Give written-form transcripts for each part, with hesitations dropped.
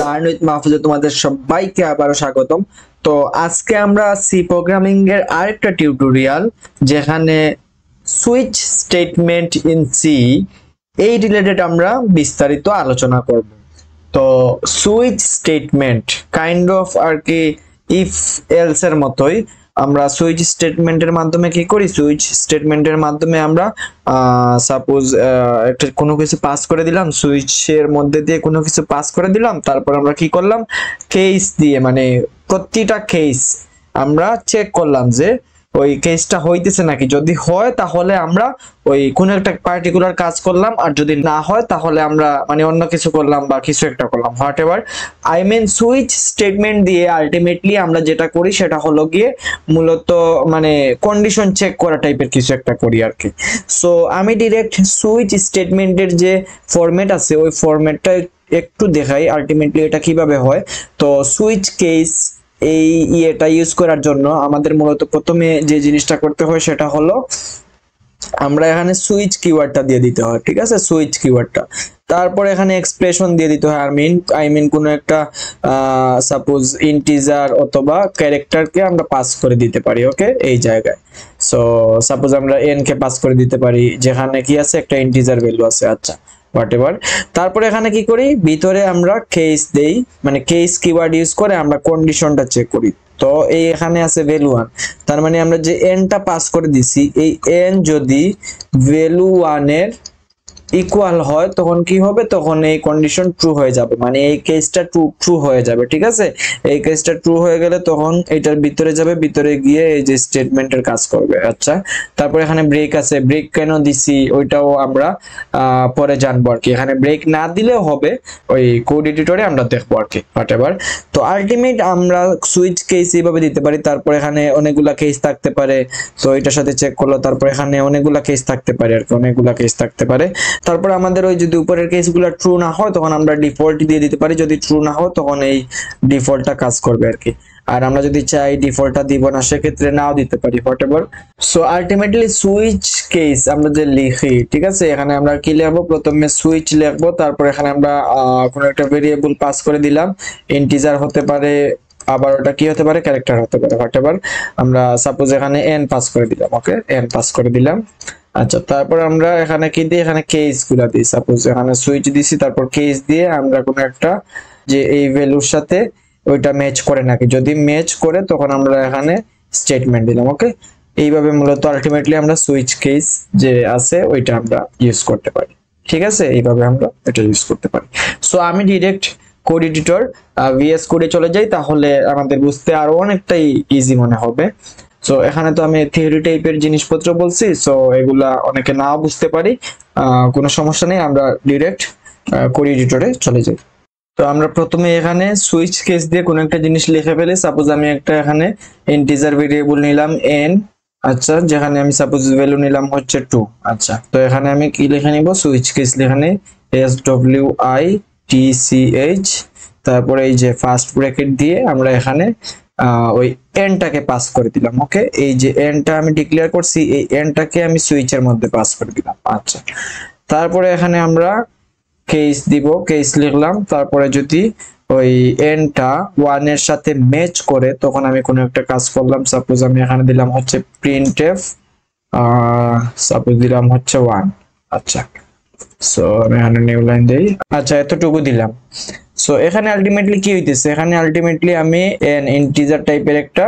Learn with মাহফুজে তোমাদের সবাইকে আবারও স্বাগতম। তো আজকে আমরা সি প্রোগ্রামিং এর আরেকটা টিউটোরিয়াল, যেখানে সুইচ স্টেটমেন্ট ইন সি এই রিলেটেড আমরা বিস্তারিত আলোচনা করব। তো সুইচ স্টেটমেন্ট কাইন্ড অফ আর কি ইফ এলস এর মতোই। আমরা সুইচ স্টেটমেন্টের মাধ্যমে কি করি, সুইচ স্টেটমেন্টের মাধ্যমে আমরা সাপোজ একটা কোনো কিছু পাস করে দিলাম, সুইচের মধ্যে দিয়ে কোনো কিছু পাস করে দিলাম, তারপর আমরা কি করলাম, কেস দিয়ে মানে প্রতিটা কেস আমরা চেক করলাম যে ওই কেসটা হইতেছে নাকি। যদি হয় তাহলে আমরা ওই কোন একটা পার্টিকুলার কাজ করলাম, আর যদি না হয় তাহলে আমরা মানে অন্য কিছু করলাম বা কিছু একটা করলাম, whatever. I mean switch statement দিয়ে আলটিমেটলি আমরা যেটা করি সেটা হলো গিয়ে মূলত মানে কন্ডিশন চেক করা টাইপের কিছু একটা করি আর কি। সো আমি ডিরেক্ট সুইচ স্টেটমেন্টের যে ফরম্যাট আছে ওই ফরম্যাটটা একটু দেখাই আলটিমেটলি এটা কিভাবে হয়। তো সুইচ কেস এই ইয়েটা ইউজ করার জন্য আমাদের মূলত প্রথমে যে জিনিসটা করতে হয় সেটা হলো আমরা এখানে সুইচ কিওয়ার্ডটা দিয়ে দিতে হয়, ঠিক আছে, সুইচ কিওয়ার্ডটা। তারপর এখানে এক্সপ্রেশন দিয়ে দিতে হয়, আই মিন কোনো একটা সাপোজ ইন্টিজার অথবা ক্যারেক্টারকে আমরা পাস করে দিতে পারি, ওকে, এই জায়গায়। সো সাপোজ আমরা এন কে পাস করে দিতে পারি, যেখানে কি আছে একটা ইন্টিজার ভ্যালু আছে, আচ্ছা হোয়াটএভার। তারপরে এখানে কি করি, ভিতরে আমরা কেস দেই, মানে কেস কিওয়ার্ড ইউজ করে আমরা কন্ডিশনটা চেক করি। তো এই এখানে আছে ভ্যালু 1, তার মানে আমরা যে এনটা পাস করে দিছি, এই এন যদি ভ্যালু 1 এর ইকুয়াল হয় তখন কি হবে, তখন এই কন্ডিশন ট্রু হয়ে যাবে, মানে এই কেসটা ট্রু হয়ে যাবে, ঠিক আছে। এই কেসটা ট্রু হয়ে গেলে তখন এটার ভিতরে যাবে, ভিতরে গিয়ে এই যে স্টেটমেন্টের কাজ করবে, আচ্ছা। তারপর এখানে ব্রেক আছে, ব্রেক কেন দিছি ওইটাও আমরা পরে জানবো আর কি। এখানে ব্রেক না দিলেও হবে, ওই কোড এডিটরে আমরা দেখবো আর কি, হোয়াটএভার। তো আলটিমেট আমরা সুইচ কেস এইভাবে দিতে পারি। তারপর এখানে অনেকগুলা কেস থাকতে পারে, তো এটার সাথে চেক করলো। তারপর এখানে অনেকগুলা কেস থাকতে পারে আর কি, অনেকগুলা কেস থাকতে পারে। তারপর আমাদের ওই যদি উপরের কেসগুলো ট্রু না হয় তখন আমরা ডিফল্ট দিয়ে দিতে পারি, যদি ট্রু না হয় তখন এই ডিফল্টটা কাজ করবে আর কি। আর আমরা যদি চাই ডিফল্টটা দিব না, সেক্ষেত্রে নাও দিতে পারি, whatever. So ultimately switch case আমরা যে লিখি, ঠিক আছে, এখানে আমরা কি লিখবো, প্রথমে সুইচ লিখবো, তারপর এখানে আমরা কোনো একটা ভেরিয়েবল পাস করে দিলাম, ইন্টিজার হতে পারে, আবার ওটা কি হতে পারে, ক্যারেক্টার হতে পারে, হোয়াটএভার। আমরা সাপোজ এখানে এন পাস করে দিলাম, ওকে, এন পাস করে দিলাম, আচ্ছা। তারপর আমরা এখানে কি দিই, এখানে কেস গুলা দিই, সাপোজ এখানে সুইচ দিছি, তারপর কেস দিয়ে আমরা কোনো একটা যে এই ভ্যালুর সাথে ওইটা ম্যাচ করে নাকি, যদি ম্যাচ করে তখন আমরা এখানে স্টেটমেন্ট দিলাম, ওকে। এইভাবে মূলত আলটিমেটলি আমরা সুইচ কেস যে আছে ওইটা আমরা ইউজ করতে পারি, ঠিক আছে, এইভাবে আমরা এটা ইউজ করতে পারি। সো আমি ডিরেক্ট কোড এডিটর ভিএস কোডে চলে যাই, তাহলে আমাদের বুঝতে আরো অনেকটাই ইজি মনে হবে। সো এখানে তো আমি থিওরি টাইপের জিনিসপত্র বলছি, সো এগুলা অনেকে নাও বুঝতে পারি, কোনো সমস্যা নেই, আমরা ডিরেক্ট কোড এডিটরে চলে যাই। তো আমরা প্রথমে এখানে সুইচ কেস দিয়ে কোনো একটা জিনিস লিখে ফেলি। সাপোজ আমি একটা এখানে ইন্টিজার ভেরিয়েবল নিলাম এন, আচ্ছা, যেখানে আমি সাপোজ ভ্যালু নিলাম হচ্ছে 2, আচ্ছা। তো এখানে আমি কি লিখে নিব, সুইচ কেস লিখে নেই, SWITCH, তারপরে এই যে ফার্স্ট ব্র্যাকেট দিয়ে আমরা এখানে ওই এনটাকে পাস করে দিলাম, ওকে। এই যে এনটা আমি ডিক্লেয়ার করছি, এই এনটাকে আমি সুইচের মধ্যে পাস করে দিলাম, আচ্ছা। তারপরে এখানে আমরা কেস দিব, কেস লিখলাম, তারপরে যদি ওই এনটা 1 এর সাথে ম্যাচ করে তখন আমি কোনো একটা কাজ করলাম, সাপোজ আমি এখানে দিলাম হচ্ছে প্রিন্টএফ, সাপোজ দিলাম হচ্ছে 1, আচ্ছা। সো আমি এখানে নিউ লাইন দেই, আচ্ছা, এতটুকু দিলাম। সো এখানে আলটিমেটলি কি হইতেছে, এখানে আলটিমেটলি আমি এন ইন্টিজার টাইপের একটা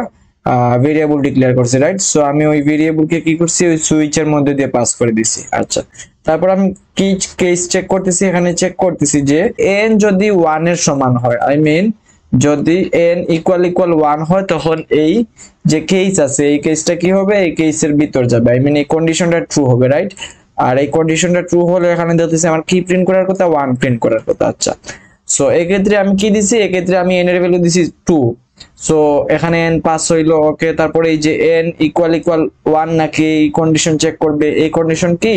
ভেরিয়েবল ডিক্লেয়ার করছি, রাইট। সো আমি ওই ভেরিয়েবলকে কি করছি, ওই সুইচের মধ্যে দিয়ে পাস করে দিছি, আচ্ছা। তারপর আমি কি কেস চেক করতেছি, এখানে চেক করতেছি যে এন যদি 1 এর সমান হয়, আই মিন যদি এন ইকুয়াল 1 হয় তখন এই যে কেস আছে এই কেসটা কি হবে, এই কেসের ভিতর যাবে, আই মিন এই কন্ডিশনটা ট্রু হবে, রাইট। আর এই কন্ডিশনটা ট্রু হলে এখানে দেখতেছি আমার কি প্রিন্ট করার কথা, 1 প্রিন্ট করার কথা, আচ্ছা। সো এক্ষেত্রে আমি কি দিছি, এক্ষেত্রে আমি এন এর ভ্যালু দিছি 2, সো এখানে এন পাস হইলো, ওকে। তারপরে এই যে এন ইকুয়াল 1 নাকি এই কন্ডিশন চেক করবে, এই কন্ডিশন কি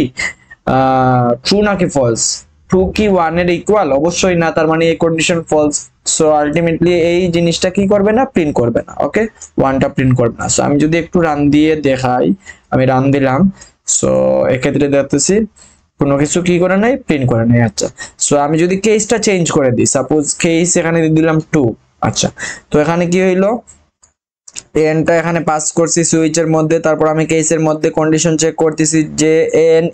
ট্রু নাকি ফলস, ট্রু কি 1 এর ইকুয়াল, অবশ্যই না, তার মানে এই কন্ডিশন ফলস। সো আলটিমেটলি এই জিনিসটা কি করবে না, প্রিন্ট করবে না, ওকে, 1টা প্রিন্ট করবে না। সো আমি যদি একটু রান দিয়ে দেখাই, আমি রান দিলাম, সো এক্ষেত্রে দেখতেছি কোনো কিছু কি করে নাই, প্রিন্ট করে নাই। আচ্ছা, সো আমি যদি কেসটা চেঞ্জ করে দিই, সাপোজ কেস এখানে দিয়ে দিলাম 2। আচ্ছা, তো এখানে কি হইলো, এনটা এখানে পাস করছি সুইচের মধ্যে, তারপর আমি কেসের মধ্যে কন্ডিশন চেক করতেছি যে এন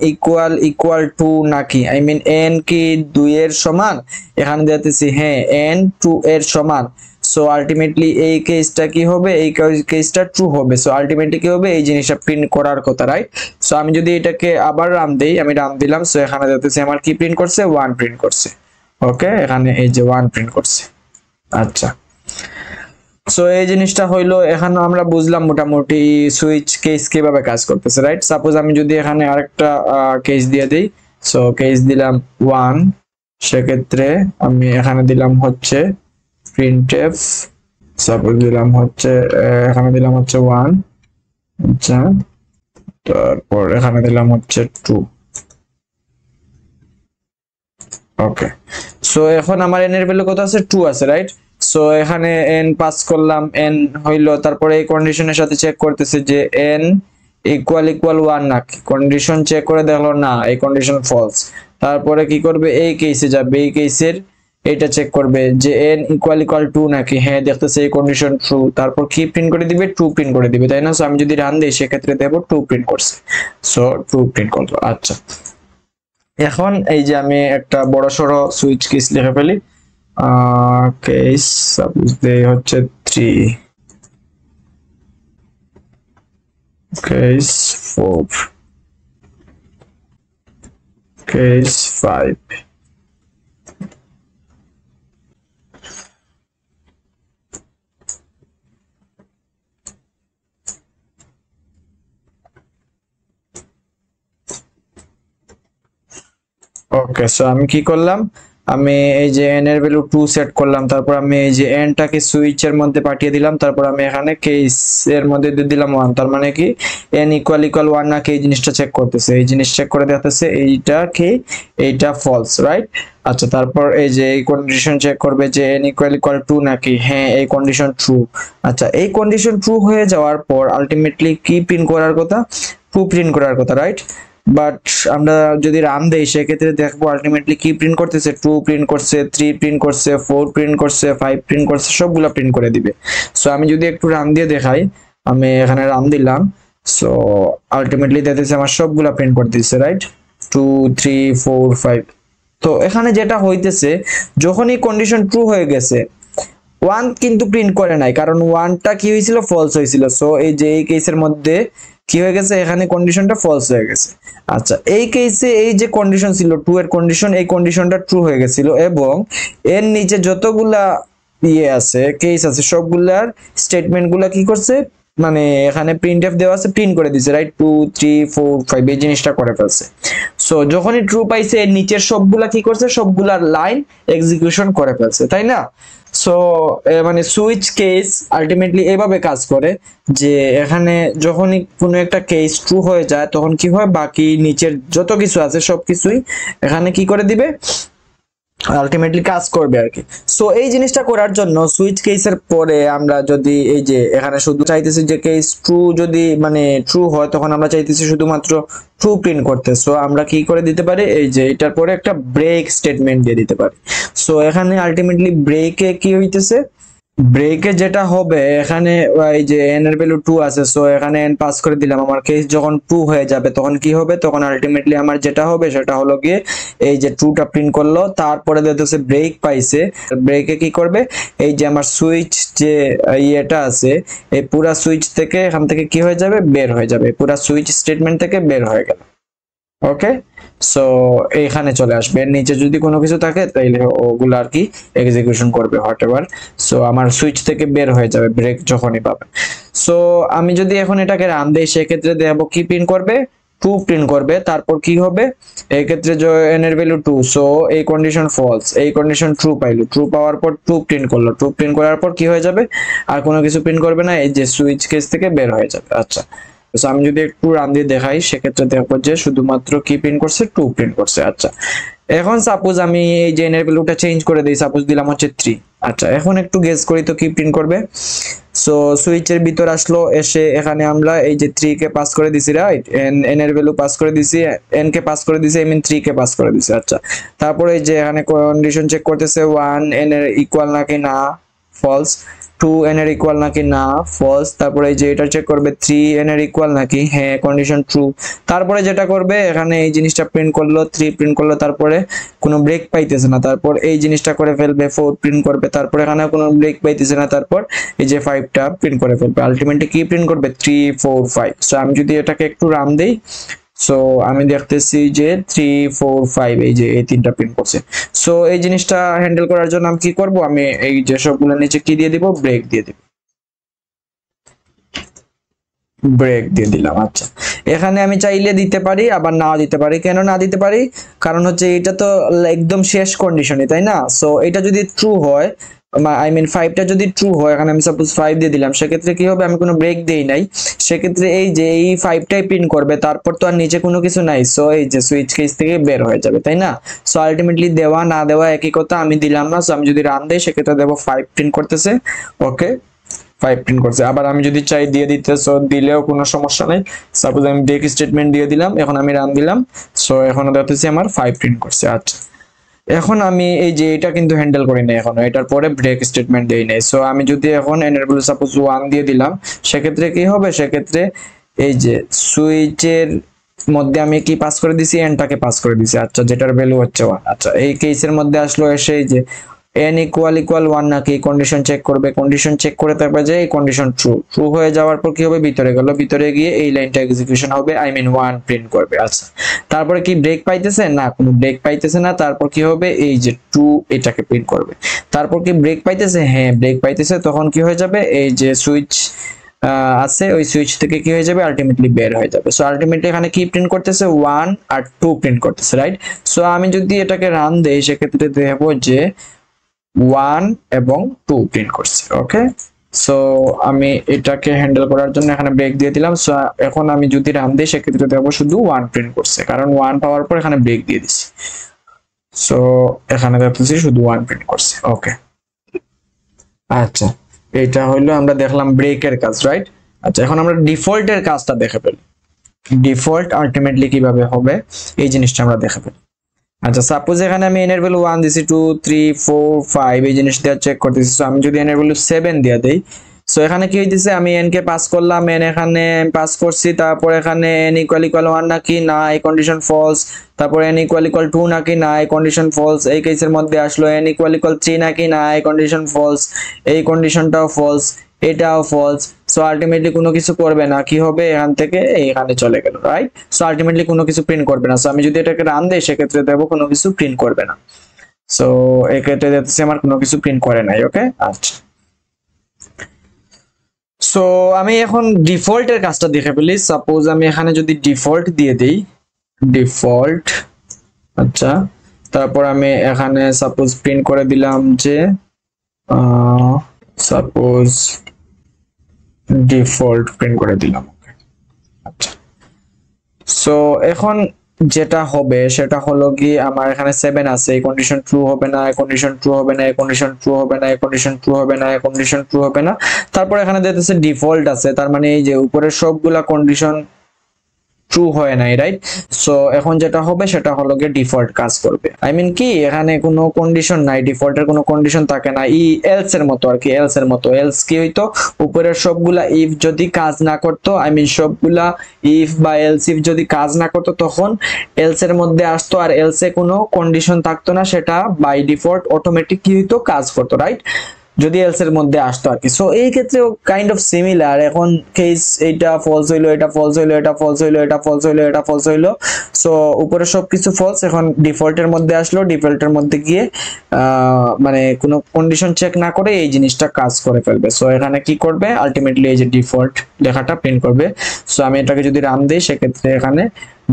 ইকুয়াল টু নাকি, আই মিন এন কি 2 এর সমান, এখানে দিতেছি হ্যাঁ এন 2 এর সমান। সো আলটিমেটলি এই কেসটা কি হবে, এই কেসটা ট্রু হবে। সো আলটিমেটলি কি হবে, এই জিনিসটা প্রিন্ট করার কথা, রাইট? সো আমি যদি এটাকে আবার রান দেই, আমি রান দিলাম, সো এখানে দিতেছি আমার কি প্রিন্ট করছে, 1 প্রিন্ট করছে। ওকে, এখানে এই যে 1 প্রিন্ট করছে। আচ্ছা, সো এই জিনিসটা হইলো, এখন আমরা বুঝলাম মোটামুটি সুইচ কেস কিভাবে কাজ করতেছে, রাইট? সাপোজ আমি যদি এখানে আরেকটা কেস দিয়ে দেই, সো কেস দিলাম 1, সেক্ষেত্রে আমি এখানে দিলাম হচ্ছে printf, সাপোজ দিলাম হচ্ছে এখানে দিলাম হচ্ছে 1। আচ্ছা, তারপর এখানে দিলাম হচ্ছে 2। ওকে, সো এখন আমার n এর ভ্যালু কত আছে, 2 আছে, রাইট? সো এখানে n পাস করলাম, n হইলো, তারপরে এই কন্ডিশনের সাথে চেক করতেছে যে n ইকুয়াল 1 নাকি, কন্ডিশন চেক করে দেখলো না, এই কন্ডিশন ফলস। তারপরে কি করবে, এই কেসে যাবে, এই কেসের এটা চেক করবে যে n ইকুয়াল 2 নাকি, হ্যাঁ দেখতেছে এই কন্ডিশন ট্রু। তারপর কি প্রিন্ট করে দিবে, 2 প্রিন্ট করে দিবে, তাই না? সো আমি যদি রান দেই সেক্ষেত্রে দেব 2 প্রিন্ট করছে, সো 2 প্রিন্ট করলো। আচ্ছা, এখন এই যে আমি একটা বড় সড়ো সুইচ কেস লিখে ফেলি, কেস সাপোজ দেই হচ্ছে 3, কেস 4, কেস 5। ওকে, সো আমি কি করলাম, আমি এই যে n এর ভ্যালু 2 সেট করলাম, তারপর আমি এই যে n টাকে সুইচের মধ্যে পাঠিয়ে দিলাম, তারপর আমি এখানে কেস এর মধ্যে দিয়ে দিলাম 1। তার মানে কি n ইকুয়াল 1 নাকি এই জিনিসটা চেক করতেছে, এই জিনিস চেক করে দেখতেছে এইটা কি, এইটা ফলস, রাইট? আচ্ছা, তারপর এই যে এই কন্ডিশন চেক করবে যে n ইকুয়াল 2 নাকি, হ্যাঁ এই কন্ডিশন ট্রু। আচ্ছা, এই কন্ডিশন ট্রু হয়ে যাওয়ার পর আলটিমেটলি কি প্রিন্ট করার কথা, 2 প্রিন্ট করার কথা, রাইট? বাট আমরা যদি রান দেই সেক্ষেত্রে দেখবো আলটিমেটলি কি প্রিন্ট করতেছে, 2 প্রিন্ট করছে, 3 প্রিন্ট করছে, 4 প্রিন্ট করছে, 5 প্রিন্ট করছে, সবগুলা প্রিন্ট করে দিবে। সো আমি যদি একটু রান দিয়ে দেখাই, আমি এখানে রান দিলাম, সো আলটিমেটলি দেখতেছে আমার সবগুলা প্রিন্ট করে দিচ্ছে, রাইট? 2 3 4 5। তো এখানে যেটা হইতেছে, যখনই কন্ডিশন ট্রু হয়ে গেছে, 1 কিন্তু প্রিন্ট করে নাই, কারণ 1টা কি হয়েছিল, ফলস হয়েছিল। সো এই যে এই কেসের মধ্যে কি হয়ে গেছে, এখানে কন্ডিশনটা ফলস হয়ে গেছে। আচ্ছা, এই কেসে এই যে কন্ডিশন ছিল 2 এর কন্ডিশন, এই কন্ডিশনটা ট্রু হয়ে গেছিল, এবং এর নিচে যতগুলা ইয়ে আছে, কেস আছে, সবগুলার স্টেটমেন্টগুলা কি করছে, মানে এখানে প্রিন্টএফ দেওয়া আছে, প্রিন্ট করে দিছে, রাইট? 2 3 4 5 এই জিনিসটা করে ফেলছে। সো যখনই ট্রু পাইছে, এর নিচের সবগুলা কি করছে, সবগুলার লাইন এক্সিকিউশন করে ফেলছে, তাই না? সো মানে সুইচ কেস আলটিমেটলি এভাবে কাজ করে যে এখানে যখনই কোনো একটা কেস ট্রু হয়ে যায়, তখন কি হয়, বাকি নিচের যত কিছু আছে সবকিছুই এখানে কি করে দিবে, আলটিমেটলি কাজ করবে আর কি। সো এই জিনিসটা করার জন্য সুইচ কেসের পরে আমরা যদি এই যে এখানে শুধু চাইতেছি যে কেস ট্রু, যদি মানে ট্রু হয় তখন আমরা চাইতেছি শুধুমাত্র ট্রু প্রিন্ট করতে। সো আমরা কি করে দিতে পারি, এই যে এটার পরে একটা ব্রেক স্টেটমেন্ট দিয়ে দিতে পারি। সো এখানে আলটিমেটলি ব্রেকে কি হইতেছে, ব্রেকে যেটা হবে, এখানে এই যে n এর ভ্যালু 2 আছে, সো এখানে n পাস করে দিলাম, আমার কেস যখন 2 হয়ে যাবে তখন কি হবে, তখন আলটিমেটলি আমার যেটা হবে সেটা হলো গিয়ে এই যে 2টা প্রিন্ট করলো, তারপরে দেখতেছে ব্রেক পাইছে, ব্রেকে কি করবে, এই যে আমার সুইচ যে ইয়েটা আছে, এই পুরা সুইচ থেকে এখান থেকে কি হয়ে যাবে, বের হয়ে যাবে, পুরা সুইচ স্টেটমেন্ট থেকে বের হয়ে গেল। ওকে, সো এখানে চলে আসবে, নিচে যদি কোনো কিছু থাকে তাইলে ওগুলো আর কি এক্সিকিউশন করবে হোয়াটএভার। সো আমার সুইচ থেকে বের হয়ে যাবে ব্রেক যখনই পাবে। সো আমি যদি এখন এটাকে রান দেই সেক্ষেত্রে দেখাবো কি প্রিন্ট করবে, 2 প্রিন্ট করবে। তারপর কি হবে, এই ক্ষেত্রে যে n এর ভ্যালু 2, সো এই কন্ডিশন ফলস, এই কন্ডিশন ট্রু পাইলো, ট্রু পাওয়ার পর 2 প্রিন্ট করলো, 2 প্রিন্ট করার পর কি হয়ে যাবে, আর কোনো কিছু প্রিন্ট করবে না, এই যে সুইচ কেস থেকে বের হয়ে যাবে। আচ্ছা, তো আমি যদি একটু রান দিয়ে দেখাই সেক্ষেত্রে দেখবো যে শুধুমাত্র কি প্রিন্ট করছে, 2 প্রিন্ট করছে। আচ্ছা, এখন সাপোজ আমি এই যে n এর ভ্যালুটা চেঞ্জ করে দেই, সাপোজ দিলাম হচ্ছে 3। আচ্ছা এখন একটু গেস করি তো কি প্রিন্ট করবে। সো সুইচের ভিতর আসলো, এসে এখানে আমরা এই যে 3 কে পাস করে দিছি, রাইট, এন এর ভ্যালু পাস করে দিছি, এন কে পাস করে দিছি, আই মিন 3 কে পাস করে দিছি। আচ্ছা তারপরে এই যে এখানে কন্ডিশন চেক করতেছে 1 এন এর ইকুয়াল নাকি না, ফলস, 2 এন এর ইকুয়াল নাকি না, ফলস, তারপরে এই যে এটা চেক করবে 3 এন এর ইকুয়াল নাকি, হ্যাঁ কন্ডিশন ট্রু। তারপরে যেটা করবে এখানে এই জিনিসটা প্রিন্ট করলো, 3 প্রিন্ট করলো, তারপরে কোনো ব্রেক পাইতেছে না, তারপর এই জিনিসটা করে ফেলবে, 4 প্রিন্ট করবে, তারপর এখানে কোনো ব্রেক পাইতেছে না, তারপর এই যে 5টা প্রিন্ট করে ফেলবে। আলটিমেটলি কি প্রিন্ট করবে 3 4 5। সো আমি যদি এটাকে একটু রান দেই, সো আমি দেখতেছি যে 3 4 5 এই যে এই তিনটা প্রিন্ট করছে। সো এই জিনিসটা হ্যান্ডেল করার জন্য আমি কি করব, আমি এই যে সবগুলো নিচে কি দিয়ে দিব, ব্রেক দিয়ে দিব, ব্রেক দিয়ে দিলাম। আচ্ছা এখানে আমি চাইলে দিতে পারি আবার নাও দিতে পারি। কেন না দিতে পারি, কারণ হচ্ছে এটা তো একদম শেষ কন্ডিশনে, তাই না। সো এটা যদি ট্রু হয়, আই মিন 5টা যদি ট্রু হয়, এখানে আমি সাপোজ 5 দিয়ে দিলাম, সেক্ষেত্রে কি হবে, আমি কোনো ব্রেক দেই নাই, সেক্ষেত্রে এই যে এই 5টাই প্রিন্ট করবে, তারপর তো আর নিচে কোনো কিছু নাই। সো এই যে সুইচ কেস থেকে বের হয়ে যাবে, তাই না। সো আলটিমেটলি দেওয়া না দেওয়া একই কথা, আমি দিলাম না। সো আমি যদি রান দেই সেক্ষেত্রে দেবো 5 প্রিন্ট করতেছে, ওকে 5 প্রিন্ট করছে। আবার আমি যদি চাই দিয়ে দিতে, সো দিলেও কোনো সমস্যা নাই। সাপোজ আমি ব্রেক স্টেটমেন্ট দিয়ে দিলাম, এখন আমি রান দিলাম, সো এখন দেখতেছি আমার 5 প্রিন্ট করছে। আচ্ছা এখন আমি এই যে এটা কিন্তু হ্যান্ডেল করি না এখনো, এটার পরে ব্রেক স্টেটমেন্ট দেই নাই। সো আমি যদি এখন এনের ভ্যালু সাপোজ 1 দিয়ে দিলাম, সেক্ষেত্রে কি হবে, সেক্ষেত্রে এই যে সুইচের মধ্যে আমি কি পাস করে দিছি, এনটাকে পাস করে দিছি, আচ্ছা যেটার ভ্যালু হচ্ছে 1। আচ্ছা এই কেসের মধ্যে আসলো, এসে এই যে n ইকুয়াল ইকুয়াল 1 নাকি কন্ডিশন চেক করবে, কন্ডিশন চেক করে তারপর যে এই কন্ডিশন ট্রু, ট্রু হয়ে যাওয়ার পর কি হবে, ভিতরে গেল, ভিতরে গিয়ে এই লাইনটা এক্সিকিউশন হবে, আই মিন 1 প্রিন্ট করবে। আচ্ছা তারপরে কি ব্রেক পাইতেছে না, কোনো ব্রেক পাইতেছে না, তারপর কি হবে, এই যে 2 এটাকে প্রিন্ট করবে। তারপর কি ব্রেক পাইতেছে, হ্যাঁ ব্রেক পাইতেছে, তখন কি হয়ে যাবে, এই যে সুইচ আছে ওই সুইচ থেকে কি হয়ে যাবে, আলটিমেটলি বের হয়ে যাবে। সো আলটিমেটলি এখানে কি প্রিন্ট করতেছে, 1 আর 2 প্রিন্ট করতেছে, রাইট। সো আমি যদি এটাকে রান দেই, সেক্ষেত্রে দেখবো যে 1 এবং 2 প্রিন্ট করছে, ওকে। সো আমি এটাকে হ্যান্ডেল করার জন্য এখানে ব্রেক দিয়ে দিলাম। সো এখন আমি যদি রান দিই, সেক্ষেত্রে দেখবো শুধু 1 প্রিন্ট করছে, কারণ 1 পাওয়ার পর এখানে ব্রেক দিয়ে দিছি। সো এখানে দেখতেছি শুধু 1 প্রিন্ট করছে, ওকে। আচ্ছা এটা হলো আমরা দেখলাম ব্রেকের কাজ, রাইট। আচ্ছা এখন আমরা ডিফল্টের কাজটা দেখে ফেলি, ডিফল্ট আলটিমেটলি কিভাবে হবে এই জিনিসটা আমরা দেখে ফেলি। আচ্ছা সাপোজ এখানে আমি n এর ভ্যালু 1 দিছি, 2 3 4 5 এই জিনিসটা চেক করতেছি। সো আমি যদি n এর ভ্যালু 7 দিয়ে দেই, সো এখানে কি হইতেছে, আমি n কে পাস করলাম, n এখানে পাস করছি, তারপর এখানে n ইকুয়াল ইকুয়াল 1 নাকি না, এই কন্ডিশন ফলস, তারপর n ইকুয়াল ইকুয়াল 2 নাকি না, এই কন্ডিশন ফলস, এই কেসের মধ্যে আসলো n ইকুয়াল ইকুয়াল 3 নাকি না, এই কন্ডিশন ফলস, এই কন্ডিশনটাও ফলস, এটাও ফলস। সো আলটিমেটলি কোনো কিছু করবে না, কি হবে, এখান থেকে এখানে চলে গেল, রাইট। সো আলটিমেটলি কোনো কিছু প্রিন্ট করবে না। সো আমি যদি এটাকে রান দেই, সেক্ষেত্রে দেবো কোনো কিছু প্রিন্ট করবে না। সো এক্ষেত্রে দেখতেছি আমার কোনো কিছু প্রিন্ট করে নাই, ওকে। আচ্ছা সো আমি এখন ডিফল্টের কাজটা দেখে ফেলি। সাপোজ আমি এখানে যদি ডিফল্ট দিয়ে দেই, ডিফল্ট, আচ্ছা তারপর আমি এখানে সাপোজ প্রিন্ট করে দিলাম যে সাপোজ ডিফল্ট প্রিন্ট করে দিলাম, আচ্ছা। সো এখন যেটা হবে সেটা হলো কি, আমার এখানে 7 আছে, এই কন্ডিশন ট্রু হবে না, এই কন্ডিশন ট্রু হবে না, এই কন্ডিশন ট্রু হবে না, এই কন্ডিশন ট্রু হবে না, এই কন্ডিশন ট্রু হবে না। তারপর এখানে দেখতেছে ডিফল্ট আছে, তার মানে এই যে উপরের সবগুলা কন্ডিশন ট্রু হয় নাই, রাইট। সো এখন যেটা হবে সেটা হলো গিয়ে ডিফল্ট কাজ করবে, আই মিন কি এখানে কোনো কন্ডিশন নাই, ডিফল্টের কোনো কন্ডিশন থাকে না, এলস এর মতো আর কি, এলস এর মতো। এলস কি হইতো, উপরের সবগুলা ইফ যদি কাজ না করতো, আই মিন সবগুলা ইফ বা এলস ইফ যদি কাজ না করতো, তখন এলস এর মধ্যে আসতো, আর এলস এ কোনো কন্ডিশন থাকতো না, সেটা বাই ডিফল্ট অটোমেটিক কি হইতো, কাজ করতো, রাইট, যদি এলস এর মধ্যে আসতো আর কি। সো এই ক্ষেত্রে কাইন্ড অফ সিমিলার। এখন কেস এইটা ফলস হইলো, এটা ফলস হইলো, এটা ফলস হইলো, এটা ফলস হইলো, এটা ফলস হইলো। সো উপরে সবকিছু ফলস, এখন ডিফল্টের মধ্যে আসলো, ডিফল্টের মধ্যে গিয়ে মানে কোনো কন্ডিশন চেক না করে এই জিনিসটা কাজ করে ফেলবে। সো এখানে কি করবে, আলটিমেটলি এই যে ডিফল্ট লেখাটা প্রিন্ট করবে। সো আমি এটাকে যদি রান দিই, সেক্ষেত্রে এখানে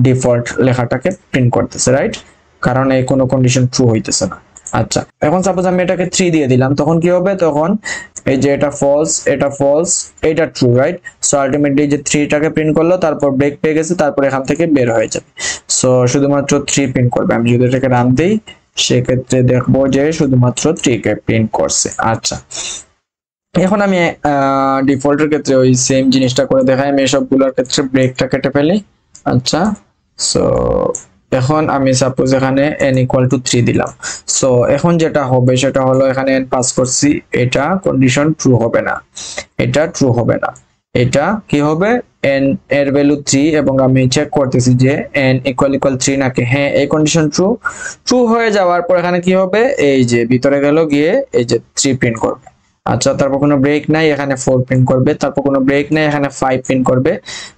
ডিফল্ট লেখাটাকে প্রিন্ট করতেছে, রাইট, কারণ এই কোনো কন্ডিশন ট্রু হইতেছে না। আচ্ছা এখন সাপোজ আমি এটাকে 3 দিয়ে দিলাম, তখন কি হবে, তখন এই যে এটা ফলস, এটা ফলস, এটা ট্রু, রাইট। সো আলটিমেটলি যে 3টাকে প্রিন্ট করলো, তারপর ব্রেক পেয়ে গেছে, তারপর এখান থেকে বের হয়ে যাবে। সো শুধুমাত্র 3 প্রিন্ট করবে। আমি যদি এটাকে রান দেই, সেক্ষেত্রে দেখবো যে শুধুমাত্র 3 কে প্রিন্ট করছে। আচ্ছা, এখন আমি ডিফল্টের ক্ষেত্রে ওই সেম জিনিসটা করে দেখাই। আমি সবগুলোর ক্ষেত্রে ব্রেকটা কেটে ফেলি। আচ্ছা, সো এখন আমি সাপোজ এখানে n = 3 দিলাম। সো এখন যেটা হবে সেটা হলো এখানে n পাস করছি, এটা কন্ডিশন ট্রু হবে না, এটা ট্রু হবে না, এটা কি হবে n এর ভ্যালু 3 এবং আমি চেক করতেছি যে n = 3 নাকি। হ্যাঁ, এই কন্ডিশন ট্রু। ট্রু হয়ে যাওয়ার পর এখানে কি হবে, এই যে ভিতরে গেল গিয়ে এই যে 3 প্রিন্ট করবে। আচ্ছা, তারপর কোনো ব্রেক নাই, এখানে 4 প্রিন্ট করবে, তারপর কোনো ব্রেক নাই, এখানে 5 প্রিন্ট করবে,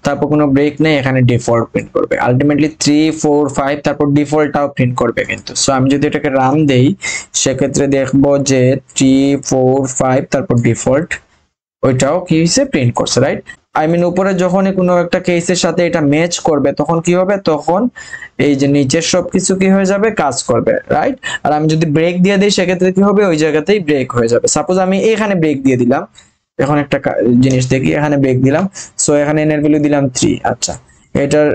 তারপর কোনো ব্রেক নেই, এখানে ডিফল্ট প্রিন্ট করবে। আলটিমেটলি 3 4 5 তারপর ডিফল্টটাও প্রিন্ট করবে কিন্তু। সো আমি যদি এটাকে রান দেই সেক্ষেত্রে দেখবো যে 3 4 5 তারপর ডিফল্ট ওইটাও কি হইছে, প্রিন্ট করছে, রাইট। আই মিন উপরে যখনই কোনো একটা কেসের সাথে এটা ম্যাচ করবে তখন কি হবে, তখন এই যে নিচের সবকিছু কি হয়ে যাবে, কাজ করবে, রাইট। আর আমি যদি ব্রেক দিয়ে দিই সেক্ষেত্রে কি হবে, ওই জায়গাতেই ব্রেক হয়ে যাবে। সাপোজ আমি এখানে ব্রেক দিয়ে দিলাম, এখন একটা জিনিস দেখি, এখানে ব্রেক দিলাম, সো এখানে n এর ভ্যালু দিলাম 3। আচ্ছা, এটার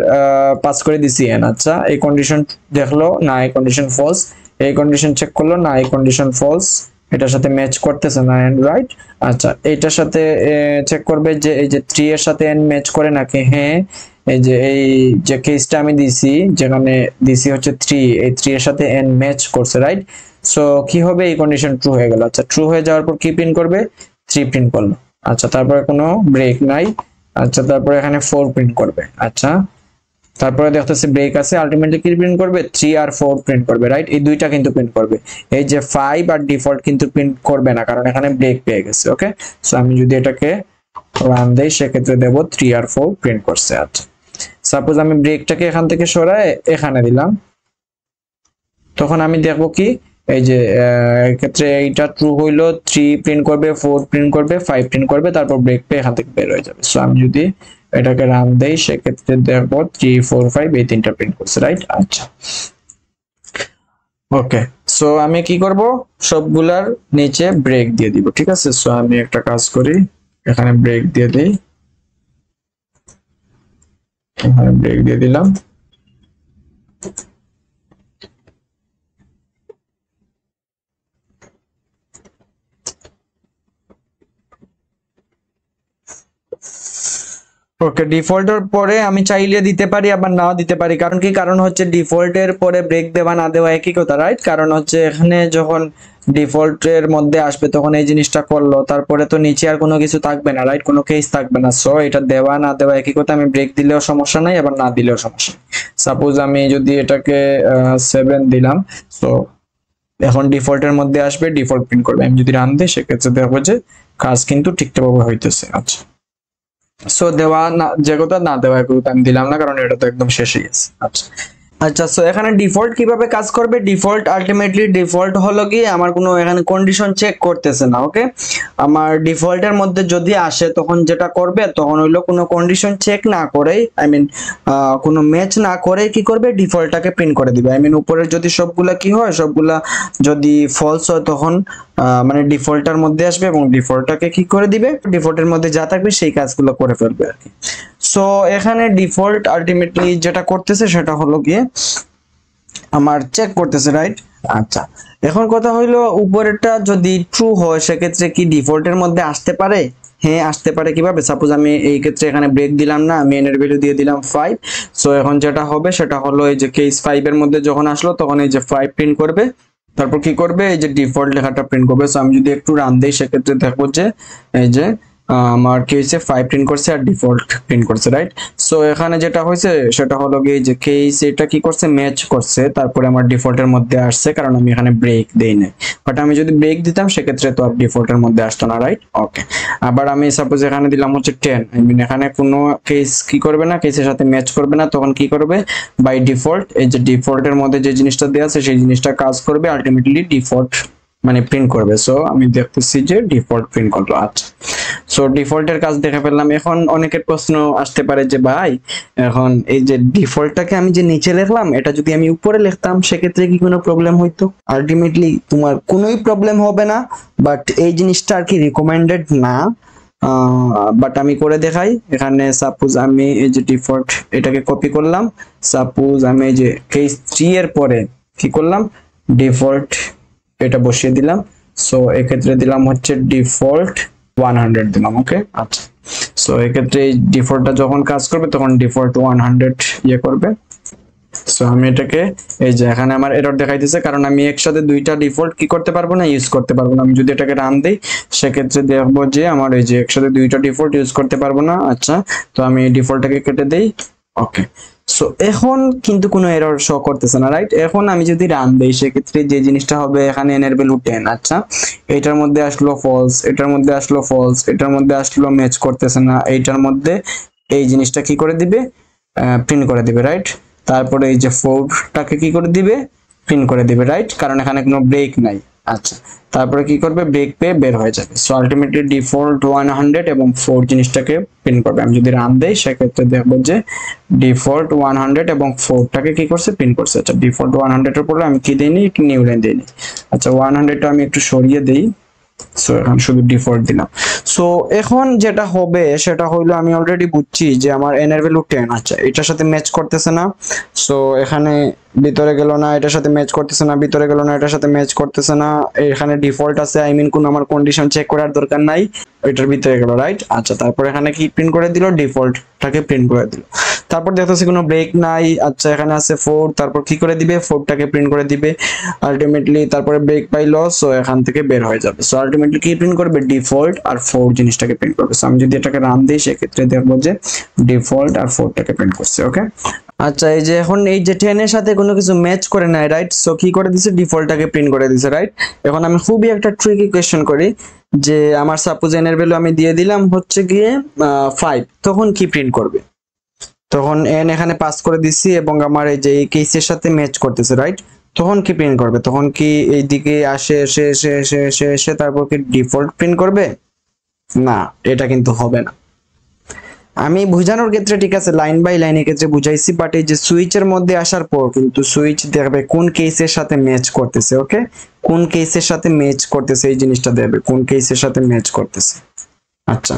পাস করে দিছি n। আচ্ছা, এই কন্ডিশন দেখলো না, এই কন্ডিশন ফলস, এই কন্ডিশন চেক করলো না, এই কন্ডিশন ফলস, এটার সাথে ম্যাচ করতেছে না n, রাইট। আচ্ছা, এটার সাথে চেক করবে যে এই যে 3 এর সাথে n ম্যাচ করে নাকি। হ্যাঁ, এই যে কেসটা আমি দিছি, যেখানে দিছি হচ্ছে 3, এই 3 এর সাথে n ম্যাচ করছে, রাইট। সো কি হবে, এই কন্ডিশন ট্রু হয়ে গেল। আচ্ছা, ট্রু হয়ে যাওয়ার পর কি প্রিন্ট করবে, 3 প্রিন্ট করলো। আচ্ছা, তারপরে কোনো ব্রেক নাই। আচ্ছা, তারপরে এখানে 4 প্রিন্ট করবে। আচ্ছা, তারপরে দেখতেছি ব্রেক আছে, আলটিমেটলি কি প্রিন্ট করবে, 3 আর 4 প্রিন্ট করবে, রাইট। এই দুইটা কিন্তু প্রিন্ট করবে, এই যে 5 আর ডিফল্ট কিন্তু প্রিন্ট করবে না, কারণ এখানে ব্রেক পেয়ে গেছে। ওকে, সো আমি যদি এটাকে রান দেই সেক্ষেত্রে দেব 3 আর 4 প্রিন্ট করছে। আচ্ছা, সাপোজ আমি ব্রেকটাকে এখান থেকে সরায় এখানে দিলাম, তখন আমি দেখবো কি, এই যে ক্ষেত্রে এইটা ট্রু হইলো, 3 প্রিন্ট করবে, 4 প্রিন্ট করবে, 5 প্রিন্ট করবে, তারপর ব্রেক পেয়ে এখান থেকে বের হয়ে যাবে। সো আমি যদি এটাকে রান দেই সেক্ষেত্রে দেখবো 3 4 5 এই তিনটা প্রিন্ট করছে, রাইট। আচ্ছা, ওকে, সো আমি কি করব, সবগুলার নিচে ব্রেক দিয়ে দিব, ঠিক আছে। সো আমি একটা কাজ করি, এখানে ব্রেক দিয়ে দেই, এখানে ব্রেক দিয়ে দিলাম। ওকে, ডিফল্টের পরে আমি চাইলে দিতে পারি আবার নাও দিতে পারি, কারণ কি, কারণ হচ্ছে ডিফল্টের পরে ব্রেক দেওয়া না দেওয়া একই কথা, রাইট। কারণ হচ্ছে এখানে যখন ডিফল্টের মধ্যে আসবে তখন এই জিনিসটা করলো, তারপরে তো নিচে আর কোনো কিছু থাকবে না, রাইট, কোনো কেস থাকবে না। সো এটা দেওয়া না দেওয়া একই কথা, আমি ব্রেক দিলেও সমস্যা নাই, আবার না দিলেও সমস্যা নেই। সাপোজ আমি যদি এটাকে 7 দিলাম, সো এখন ডিফল্টের মধ্যে আসবে, ডিফল্ট প্রিন্ট করবে। আমি যদি রান দিই সেক্ষেত্রে দেখবো যে কাজ কিন্তু ঠিকঠাকভাবে হইতেছে। আচ্ছা, সো দেওয়া না যে কথা, না দেওয়া কথা আমি দিলাম না, কারণ এটা তো একদম শেষ হয়ে গেছে। আচ্ছা, আচ্ছা, সো এখানে ডিফল্ট কিভাবে কাজ করবে, ডিফল্ট আলটিমেটলি ডিফল্ট হলো কি, আমার কোনো এখানে কন্ডিশন চেক করতেছে না। ওকে, আমার ডিফল্টের মধ্যে যদি আসে তখন যেটা করবে, তখন হইলো কোনো কন্ডিশন চেক না করেই, আই মিন কোনো ম্যাচ না করে কি করবে, ডিফল্টটাকে প্রিন্ট করে দিবে। আই মিন উপরের যদি সবগুলা কি হয়, সবগুলা যদি ফলস হয় তখন মানে ডিফল্টার মধ্যে আসবে এবং ডিফল্টটাকে কি করে দিবে, ডিফল্টের মধ্যে যা থাকবে সেই কাজগুলো করে ফেলবে আর কি। সো এখানে ডিফল্ট আলটিমেটলি যেটা করতেছে সেটা হলো গিয়ে আমার চেক করতেছে, রাইট। আচ্ছা, এখন কথা হইলো উপরেরটা যদি ট্রু হয় সেক্ষেত্রে কি ডিফল্টের মধ্যে আসতে পারে। হ্যাঁ, আসতে পারে। কিভাবে, সাপোজ আমি এই ক্ষেত্রে এখানে ব্রেক দিলাম না, আমি এর ভ্যালু দিয়ে দিলাম 5। সো এখন যেটা হবে সেটা হলো এই যে কেস 5 এর মধ্যে যখন আসলো তখন এই যে 5 প্রিন্ট করবে, তারপর কি করবে, এই যে ডিফল্ট লেখাটা প্রিন্ট করবে। সো আমি যদি একটু রান দেই সেক্ষেত্রে দেখবো যে এই যে আমার কি হয়েছে, 5 প্রিন্ট করছে আর ডিফল্ট প্রিন্ট করছে, রাইট। সো এখানে যেটা হয়েছে সেটা হলো গিয়ে যে কেস এটা কি করছে, ম্যাচ করছে, তারপরে আমার ডিফল্টের মধ্যে আসছে, কারণ আমি এখানে ব্রেক দেই নাই। বাট আমি যদি ব্রেক দিতাম সেক্ষেত্রে তো আর ডিফল্টের মধ্যে আসতো না, রাইট। ওকে, আবার আমি সাপোজ এখানে দিলাম হচ্ছে 10, আই মিন এখানে কোনো কেস কি করবে না, কেসের সাথে ম্যাচ করবে না, তখন কি করবে, বাই ডিফল্ট এই যে ডিফল্টের মধ্যে যে জিনিসটা দেওয়া আছে সেই জিনিসটা কাজ করবে, আলটিমেটলি ডিফল্ট মানে প্রিন্ট করবে। সো আমি দেখতেছি যে ডিফল্ট প্রিন্ট করলো। আচ্ছা, সো ডিফল্টের কাজ দেখে ফেললাম। এখন অনেকের প্রশ্ন আসতে পারে যে ভাই, এখন এই যে ডিফল্টটাকে আমি যে নিচে লিখলাম এটা যদি আমি উপরে লিখতাম সেক্ষেত্রে কি কোনো প্রবলেম হইতো? আলটিমেটলি তোমার কোনোই প্রবলেম হবে না, বাট এই জিনিসটা আর কি রিকমেন্ডেড না। বাট আমি করে দেখাই। এখানে সাপোজ আমি এই যে ডিফল্ট এটাকে কপি করলাম, সাপোজ আমি এই যে কেস 3 এর পরে কি করলাম, ডিফল্ট এটা বসিয়ে দিলাম। সো এক্ষেত্রে দিলাম হচ্ছে ডিফল্ট 100 দিলাম। ওকে আচ্ছা, সো এক্ষেত্রে এই ডিফল্টটা যখন কাজ করবে তখন ডিফল্ট 100 ইয়ে করবে। সো আমি এটাকে এই যে এখানে আমার এরর দেখাইতেছে, কারণ আমি একসাথে দুইটা ডিফল্ট কি করতে পারবো না, ইউজ করতে পারবো না। আমি যদি এটাকে রান দেই সেক্ষেত্রে দেখবো যে আমার এই যে একসাথে দুইটা ডিফল্ট ইউজ করতে পারবো না। আচ্ছা, তো আমি এই ডিফল্টটাকে কেটে দেই। ওকে, সো এখন কিন্তু কোনো এরর শো করতেছে না, রাইট? এখন আমি যদি রান দেই সেক্ষেত্রে যে জিনিসটা হবে, এখানে n এর ভ্যালু 10। আচ্ছা, এটার মধ্যে আসলো ফলস, এটার মধ্যে আসলো ফলস, এটার মধ্যে আসলো ম্যাচ করতেছে না, এইটার মধ্যে এই জিনিসটা কি করে দিবে, প্রিন্ট করে দিবে, রাইট? তারপরে এই যে 4টাকে কি করে দিবে, প্রিন্ট করে দিবে, রাইট? কারণ এখানে কোনো ব্রেক নাই। আচ্ছা, তারপরে কি করবে, ব্রেক পেয়ে বের হয়ে যাবে। সো আলটিমেটলি ডিফল্ট 100 এবং 4 জিনিসটাকে প্রিন্ট করবে। আমি যদি রান দেই সেক্ষেত্রে দেখবো যে ডিফল্ট 100 এবং 4টাকে কি করছে, প্রিন্ট করছে। আচ্ছা, ডিফল্ট 100 এর পরে আমি কি দেইনি, একটু নিউ লাইন দেইনি। আচ্ছা, 100টা আমি একটু সরিয়ে দেই। সো এখন শুধু ডিফল্ট দিলাম। সো এখন যেটা হবে সেটা হইলো, আমি অলরেডি বুঝছি যে আমার n এর ভ্যালু 10। আচ্ছা, এটার সাথে ম্যাচ করতেছে না। সো এখানে ভিতরে গেল না, এটার সাথে ম্যাচ করতেছে না, ভিতরে গেল না, এটার সাথে ম্যাচ করতেছে না। এখানে ডিফল্ট আছে, আই মিন কোন আমার কন্ডিশন চেক করার দরকার নাই, এটার ভিতরে গেল, রাইট? আচ্ছা, তারপর এখানে কি প্রিন্ট করে দিল, ডিফল্টটাকে প্রিন্ট করে দিল। তারপর দেখতেছি কোনো ব্রেক নাই। আচ্ছা, এখানে আছে 4, তারপর কি করে দিবে, 4টাকে প্রিন্ট করে দিবে আলটিমেটলি। তারপরে ব্রেক পাইলো, সো এখান থেকে বের হয়ে যাবে। সো আলটিমেটলি কি প্রিন্ট করবে, ডিফল্ট আর 4 জিনিসটাকে প্রিন্ট করবে। সো আমি যদি এটাকে রান দিই সেক্ষেত্রে দেখবো যে ডিফল্ট আর 4টাকে প্রিন্ট করছে। ওকে আচ্ছা, এই যে এখন এই যে 10 এর সাথে কোনো কিছু ম্যাচ করে নাই, রাইট? সো কি করে দিছে, ডিফল্টটাকে প্রিন্ট করে দিছে, রাইট? এখন আমি খুবই একটা ট্রিকি কোয়েশ্চেন করি যে আমার সাপোজ n এর ভ্যালু আমি দিয়ে দিলাম হচ্ছে গিয়ে 5, তখন কি প্রিন্ট করবে? তখন n এখানে পাস করে দিছি এবং আমার এই যে এই কেসের সাথে ম্যাচ করতেছে, রাইট? তখন কি প্রিন্ট করবে, তখন কি এইদিকে আসে এসে এসে এসে এসে এসে তারপর কি ডিফল্ট প্রিন্ট করবে? না, এটা কিন্তু হবে না। আমি বুঝানোর ক্ষেত্রে ঠিক আছে লাইন বাই লাইনের ক্ষেত্রে বুঝাইছি, বাট এই যে সুইচের মধ্যে আসার পর কিন্তু সুইচ দেখবে কোন কেসের সাথে ম্যাচ করতেছে। ওকে, কোন কেসের সাথে ম্যাচ করতেছে এই জিনিসটা দেখবে, কোন কেসের সাথে ম্যাচ করতেছে। আচ্ছা,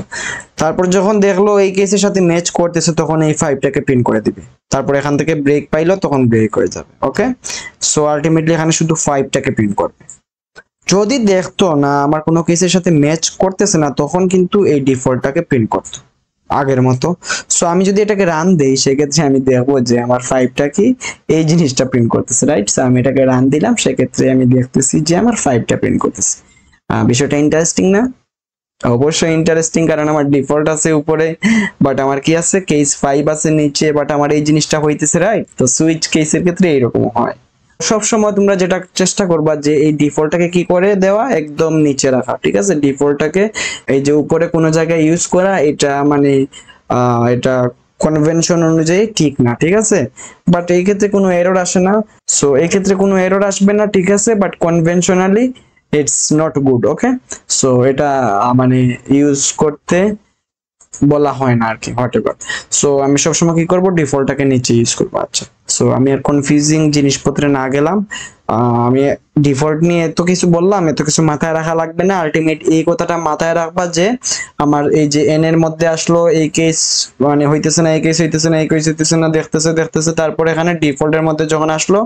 তারপর যখন দেখলো এই কেসের সাথে ম্যাচ করতেছে তখন এই 5টাকে প্রিন্ট করে দিবে। তারপর এখান থেকে ব্রেক পাইলো তখন ব্রেক হয়ে যাবে। ওকে, সো আলটিমেটলি এখানে শুধু 5টাকে প্রিন্ট করবে। যদি দেখতো না আমার কোনো কেসের সাথে ম্যাচ করতেছে না তখন কিন্তু এই ডিফল্টটাকে প্রিন্ট করতো আগের মতো। সো আমি যদি এটাকে রান দেই সেক্ষেত্রে আমি দেখবো যে আমার 5টা কি এই জিনিসটা প্রিন্ট করতেছে, রাইট? সো আমি এটাকে রান দিলাম, সেক্ষেত্রে আমি দেখতেছি যে আমার 5টা প্রিন্ট করতেছে। বিষয়টা ইন্টারেস্টিং না? অবশ্যই ইন্টারেস্টিং, কারণ আমার ডিফল্ট আছে উপরে বাট আমার কি আছে, কেস 5 আছে নিচে, বাট আমার এই জিনিসটা হইতেছে, রাইট? তো সুইচ কেসের ক্ষেত্রে এইরকম হয়। সব সময় তোমরা যেটা চেষ্টা করবা যে এই ডিফল্টটাকে কি করে দেওয়া, একদম নিচে রাখা, ঠিক আছে? ডিফল্টটাকে এই যে উপরে কোনো জায়গায় ইউজ করা এটা মানে এটা কনভেনশন অনুযায়ী ঠিক না, ঠিক আছে? বাট এই ক্ষেত্রে কোনো এরর আসে না। সো এই ক্ষেত্রে কোনো এরর আসবে না, ঠিক আছে? But conventionally it's not good. Okay, so এটা মানে ইউজ করতে বলা হয় না আর কি, হোয়াটএভার। সো আমি সবসময় কি করব, ডিফল্টটাকে নিচে ইউজ করবো। আচ্ছা, সো আমি আর কনফিউজিং জিনিসপত্রে না গেলাম। আমি ডিফল্ট নিয়ে এত কিছু বললাম, এত কিছু মাথায় রাখা লাগবে না। আলটিমেট এই কথাটা মাথায় রাখবা যে আমার এই যে n এর মধ্যে আসলো এই কেস মানে হইতেছে না, এই কেস হইতেছে না, এই কেস হইতেছে না, দেখতেছে দেখতেছে, তারপরে এখানে ডিফল্টের মধ্যে যখন আসলো,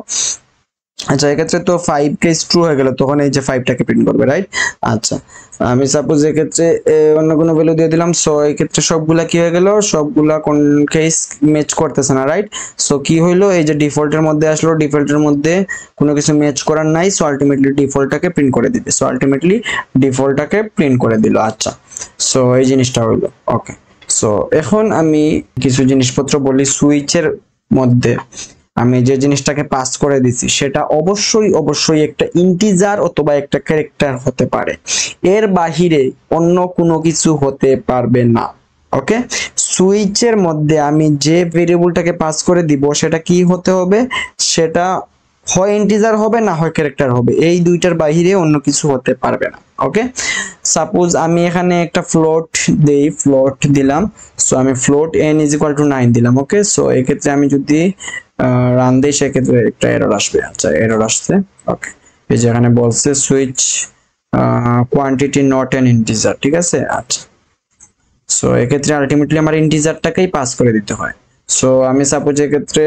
আচ্ছা এক্ষেত্রে তো 5 কেস ট্রু হয়ে গেল, তখন এই যে 5টাকে প্রিন্ট করবে, রাইট? আচ্ছা, আমি সাপোজ এক্ষেত্রে অন্য কোনো ভ্যালু দিয়ে দিলাম। সো এই ক্ষেত্রে সবগুলা কি হয়ে গেল, সবগুলা কোন কেস ম্যাচ করতেছে না, রাইট? সো কি হইলো, এই যে ডিফল্টের মধ্যে আসলো, ডিফল্টের মধ্যে কোনো কিছু ম্যাচ করার নাই। সো আলটিমেটলি ডিফল্টটাকে প্রিন্ট করে দিবে। সো আলটিমেটলি ডিফল্টটাকে প্রিন্ট করে দিল। আচ্ছা, সো এই জিনিসটা হইলো। ওকে, সো এখন আমি কিছু জিনিসপত্র বলি। সুইচের মধ্যে আমি যে জিনিসটাকে পাস করে দিছি সেটা অবশ্যই অবশ্যই একটা ইন্টিজার অথবা একটা ক্যারেক্টার হতে পারে, এর বাহিরে অন্য কোনো কিছু হতে পারবে না। ওকে, সুইচের মধ্যে আমি যে ভেরিয়েবলটাকে পাস করে দিব সেটা কি হতে হবে, সেটা হয় ইন্টিজার হবে না হয় ক্যারেক্টার হবে, এই দুইটার বাহিরে অন্য কিছু হতে পারবে না। ওকে, সাপোজ আমি এখানে একটা ফ্লোট দেই, ফ্লোট দিলাম। সো আমি ফ্লোট n = 9 দিলাম। ওকে, সো এই ক্ষেত্রে আমি যদি রান দেই সেক্ষেত্রে একটা এরর আসবে। আচ্ছা, এরর আসছে। ওকে, এই যে এখানে বলছে switch quantity not an integer, ঠিক আছে? আচ্ছা, সো এই ক্ষেত্রে আলটিমেটলি আমার ইন্টিজারটাকেই পাস করে দিতে হয়। সো আমি সাপোজ এর ক্ষেত্রে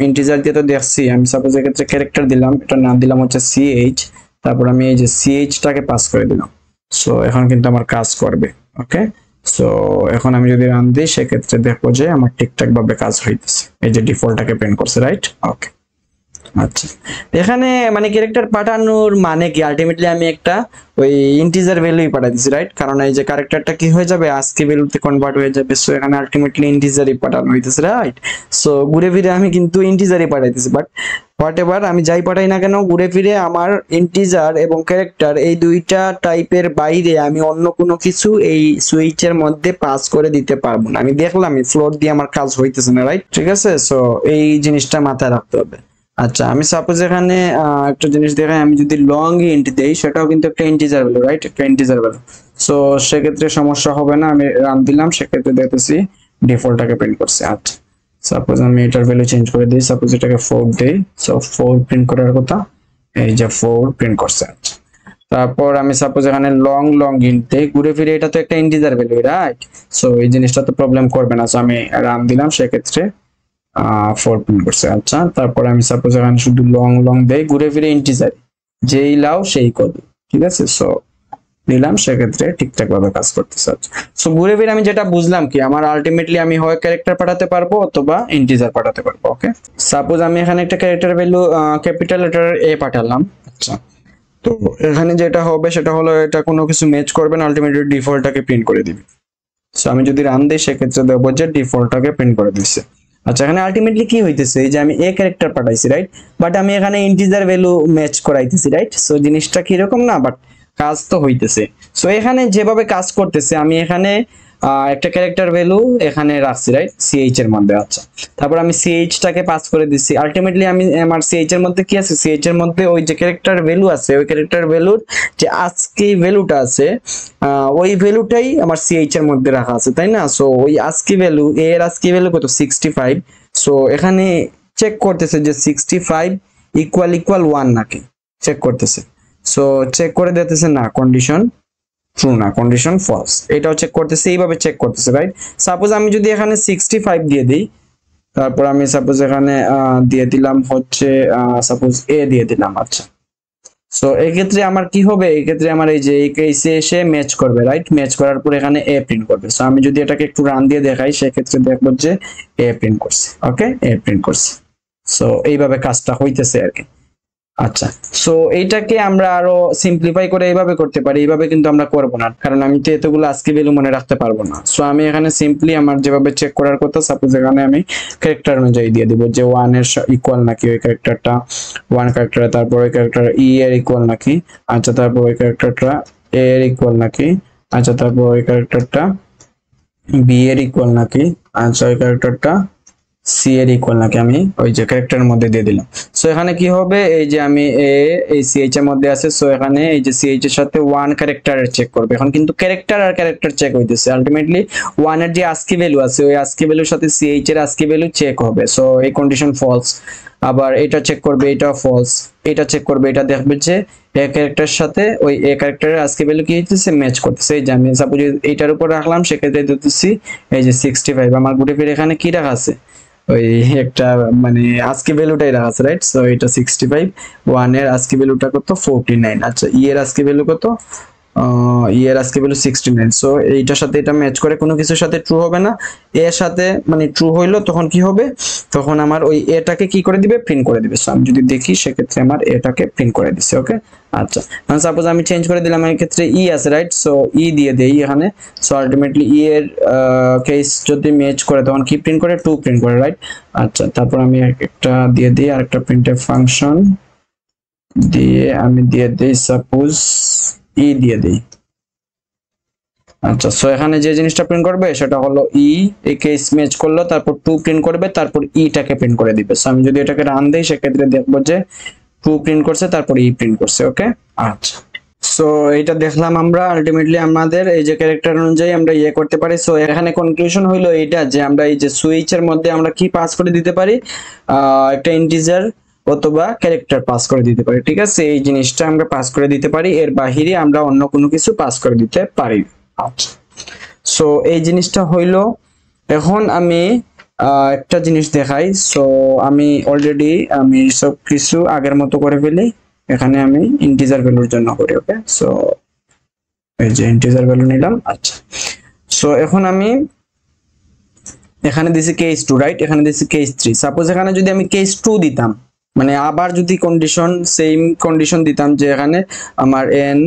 ইন্টিজার দিয়ে তো দেখছি, আমি সাপোজ এর ক্ষেত্রে ক্যারেক্টার দিলাম, এটা নাম দিলাম হচ্ছে সিএইচ, তারপর আমি এই যে সিএইচটাকে পাস করে দিলাম। সো এখন কিন্তু আমার কাজ করবে। ওকে, সো এখন আমি যদি রান দিই সেক্ষেত্রে দেখবো যে আমার ঠিকঠাক ভাবে কাজ হইতেছে, এই যে ডিফল্টটাকে প্রিন্ট করছে, রাইট? ওকে, আচ্ছা, এখানে মানে ক্যারেক্টার পাঠানোর মানে কি, আলটিমেটলি আমি একটা ওই ইন্টিজার ভ্যালুই পাঠাই দিছি, রাইট? কারণ এই যে ক্যারেক্টারটা কি হয়ে যাবে, আজকে ভ্যালুতে কনভার্ট হয়ে যাবে। সো এখানে আলটিমেটলি ইন্টিজারই পাঠানো হইতেছে, রাইট? সো ঘুরে ফিরে আমি কিন্তু ইন্টিজারই পাঠাইতেছি, বাট হোয়াট এভার আমি যাই পাঠাই না কেন, ঘুরে ফিরে আমার ইন্টিজার এবং ক্যারেক্টার এই দুইটা টাইপের বাইরে আমি অন্য কোনো কিছু এই সুইচের মধ্যে পাস করে দিতে পারবো না। আমি দেখলাম এই ফ্লোর দিয়ে আমার কাজ হইতেছে না, রাইট? ঠিক আছে, সো এই জিনিসটা মাথায় রাখতে হবে। আচ্ছা, আমি সাপোজ এখানে একটা জিনিস দেখাই, আমি যদি লং ইন্ট দেই সেটাও কিন্তু একটা ইন্টিজার ভ্যালু, রাইট? একটা ইন্টিজার ভ্যালু। সো সেক্ষেত্রে সমস্যা হবে না, আমি রান দিলাম, সেক্ষেত্রে দেখতেছি ডিফল্টটাকে প্রিন্ট করছে। আচ্ছা, সাপোজ আমি এটার ভ্যালু চেঞ্জ করে দিই, সাপোজ এটাকে 4 দেই, সো 4 প্রিন্ট করার কথা, এই যে 4 প্রিন্ট করছে। আচ্ছা, তারপর আমি সাপোজ এখানে লং ইন্ট দেই, ঘুরে ফিরে এটা তো একটা ইন্টিজার ভ্যালু, রাইট? সো এই জিনিসটা তো প্রবলেম করবে না। সো আমি রান দিলাম, সেক্ষেত্রে 4 প্রিন্ট করছে। আচ্ছা, তারপর আমি সাপোজ এখানে শুধু লং দেই, ঘুরে ফিরে ইন্টিজার, যেই লাও সেই কদ, ঠিক আছে? সো দিলাম, সেক্ষেত্রে ঠিকঠাক ভাবে কাজ করতেছে। আচ্ছা, সো ঘুরে ফিরে আমি যেটা বুঝলাম কি, আমার আলটিমেটলি আমি হয় ক্যারেক্টার পাঠাতে পারবো অথবা ইন্টিজার পাঠাতে পারবো। ওকে, সাপোজ আমি এখানে একটা ক্যারেক্টার ভ্যালু ক্যাপিটাল লেটার এ পাঠালাম। আচ্ছা, তো এখানে যেটা হবে সেটা হলো এটা কোনো কিছু ম্যাচ করবে না, আলটিমেটলি ডিফল্টটাকে প্রিন্ট করে দিবে। সো আমি যদি রান দিই সেক্ষেত্রে দেখবো যে ডিফল্টটাকে প্রিন্ট করে দিচ্ছে। আচ্ছা, এখানে আলটিমেটলি কি হইতেছে, এই যে আমি এ ক্যারেক্টার পাঠাইছি, রাইট? বাট আমি এখানে ইন্টিজার ভ্যালু ম্যাচ করাইতেছি, রাইট? সো জিনিসটা কি রকম না, বাট কাজ তো হইতেছে। সো এখানে যেভাবে কাজ করতেছে, আমি এখানে একটা ক্যারেক্টার ভ্যালু এখানে রাখছি, রাইট? সিএইচ এর মধ্যে। আচ্ছা, তারপর আমি সিএইচটাকে পাস করে দিচ্ছি। আলটিমেটলি আমি আমার সিএইচ এর মধ্যে কি আছে, সিএইচ এর মধ্যে ওই যে ক্যারেক্টার ভ্যালু আছে, ওই ক্যারেক্টার ভ্যালুর যে আজকে ভ্যালুটা আছে, ওই ভ্যালুটাই আমার সিএইচ এর মধ্যে রাখা আছে, তাই না? সো ওই আজকে ভ্যালু, এর আজকে ভ্যালু কত, 65। সো এখানে চেক করতেছে যে 65 ইকুয়াল 1 নাকি, চেক করতেছে। সো চেক করে দিতেছে না, কন্ডিশন ট্রু না, কন্ডিশন ফলস, এটাও চেক করতেছে, এইভাবে চেক করতেছে, রাইট? সাপোজ আমি যদি এখানে 65 দিয়ে দিই, তারপর আমি সাপোজ এখানে দিয়ে দিলাম হচ্ছে সাপোজ এ দিয়ে দিলাম। আচ্ছা, সো এই ক্ষেত্রে আমার কি হবে, এই ক্ষেত্রে আমার এই যে এই কেসে এসে ম্যাচ করবে, রাইট? ম্যাচ করার পর এখানে এ প্রিন্ট করবে। সো আমি যদি এটাকে একটু রান দিয়ে দেখাই সেক্ষেত্রে দেখবো যে এ প্রিন্ট করছে। ওকে, এ প্রিন্ট করছে। সো এইভাবে কাজটা হইতেছে আর কি। আচ্ছা, সো এইটাকে আমরা আরো সিম্পলিফাই করে এইভাবে করতে পারি, এইভাবে কিন্তু আমরা করব না, কারণ আমি তো এতগুলো আজকে ভ্যালু মনে রাখতে পারবো না। সো আমি এখানে সিম্পলি আমার যেভাবে চেক করার কথা, সাপোজ এখানে আমি ক্যারেক্টার অনুযায়ী দিয়ে দিব যে 1 এর ইকুয়াল নাকি ওই ক্যারেক্টারটা, 1 ক্যারেক্টার, তারপর ওই ক্যারেক্টার ই এর ইকুয়াল নাকি, আচ্ছা, তারপর ওই ক্যারেক্টারটা এ এর ইকুয়াল নাকি, আচ্ছা, তারপর ওই ক্যারেক্টারটা বি এর ইকুয়াল নাকি, আচ্ছা, ওই ক্যারেক্টারটা সি এর ইকুয়াল নাকি, আমি ওই যে ক্যারেক্টারের মধ্যে দিয়ে দিলাম। সো এখানে কি হবে, এই যে আমি এই সিএইচ এর মধ্যে আছে, সো এখানে এই যে সিএইচ এর সাথে 1 ক্যারেক্টার চেক করবে। এখন কিন্তু ক্যারেক্টার আর ক্যারেক্টার চেক হইতেছে, আলটিমেটলি 1 এর যে আস্কি ভ্যালু আছে ওই আস্কি ভ্যালুর সাথে সিএইচ এর আস্কি ভ্যালু চেক হবে। সো এই কন্ডিশন ফলস, আবার এটা চেক করবে, এটা ফলস, এটা চেক করবে, এটা দেখবে যে এ ক্যারেক্টারের সাথে ওই এ ক্যারেক্টারের আজকে ভ্যালু কি হইতেছে, ম্যাচ করতেছে। এই যে আমি সাপোজ এইটার উপর রাখলাম, সেক্ষেত্রে দিতেছি এই যে 65, আমার ঘুরে ফিরে এখানে কি রাখা আছে, ওই একটা মানে আজকে ভ্যালুটাই রাখা আছে, রাইট? সো এটা 65, 1 এর আজকে ভ্যালুটা কত, 49। আচ্ছা, ই এর আজকে ভ্যালু কত, ই এর আজকে ভ্যালু 69। সো এইটার সাথে এটা ম্যাচ করে কোনো কিছুর সাথে ট্রু হবে না, এর সাথে মানে ট্রু হইলো তখন কি হবে, তখন আমার ওই এটাকে কি করে দিবে, প্রিন্ট করে দিবে। সো আমি যদি দেখি সেক্ষেত্রে আমার এটাকে প্রিন্ট করে দিছে। ওকে, আচ্ছা, সাপোজ আমি চেঞ্জ করে দিলাম, এই ক্ষেত্রে ই আছে, রাইট? সো ই দিয়ে দেই এখানে। সো আলটিমেটলি ই এর কেস যদি ম্যাচ করে তখন কি প্রিন্ট করে, 2 প্রিন্ট করে, রাইট? আচ্ছা, তারপর আমি একটা দিয়ে দিই আর একটা প্রিন্টএফ ফাংশন দিয়ে আমি দিয়ে দেই সাপোজ ই দিয়ে দেই। আচ্ছা, সো এখানে যে জিনিসটা প্রিন্ট করবে সেটা হলো ই, এই কেস ম্যাচ করলো, তারপর 2 প্রিন্ট করবে, তারপর ইটাকে প্রিন্ট করে দিবে। সো আমি যদি এটাকে রান দেই সেক্ষেত্রে দেখবো যে 2 প্রিন্ট করছে, তারপর ই প্রিন্ট করছে। ওকে, আচ্ছা, সো এটা দেখলাম আমরা আলটিমেটলি আমাদের এই যে ক্যারেক্টার অনুযায়ী আমরা ইয়ে করতে পারি। সো এখানে কনক্লুশন হইলো এটা যে আমরা এই যে সুইচের মধ্যে আমরা কি পাস করে দিতে পারি, একটা ইন্টিজার অথবা ক্যারেক্টার পাস করে দিতে পারি, ঠিক আছে? এই জিনিসটা আমরা পাস করে দিতে পারি, এর বাহিরে আমরা অন্য কোনো কিছু পাস করে দিতে পারি। আচ্ছা, সো এই জিনিসটা হইলো। এখন আমি একটা জিনিস দেখাই। সো আমি অলরেডি আমি সব কিছু আগের মতো করে ফেলি, এখানে আমি ইন্টিজার ভ্যালুর জন্য করি। ওকে, সো এই যে ইন্টিজার ভ্যালু নিলাম। আচ্ছা, সো এখন আমি এখানে দিছি কেস 2, রাইট, এখানে দিছি কেস 3। সাপোজ এখানে যদি আমি কেস 2 দিতাম, মানে আবার যদি কন্ডিশন সেম কন্ডিশন দিতাম যে এখানে আমার n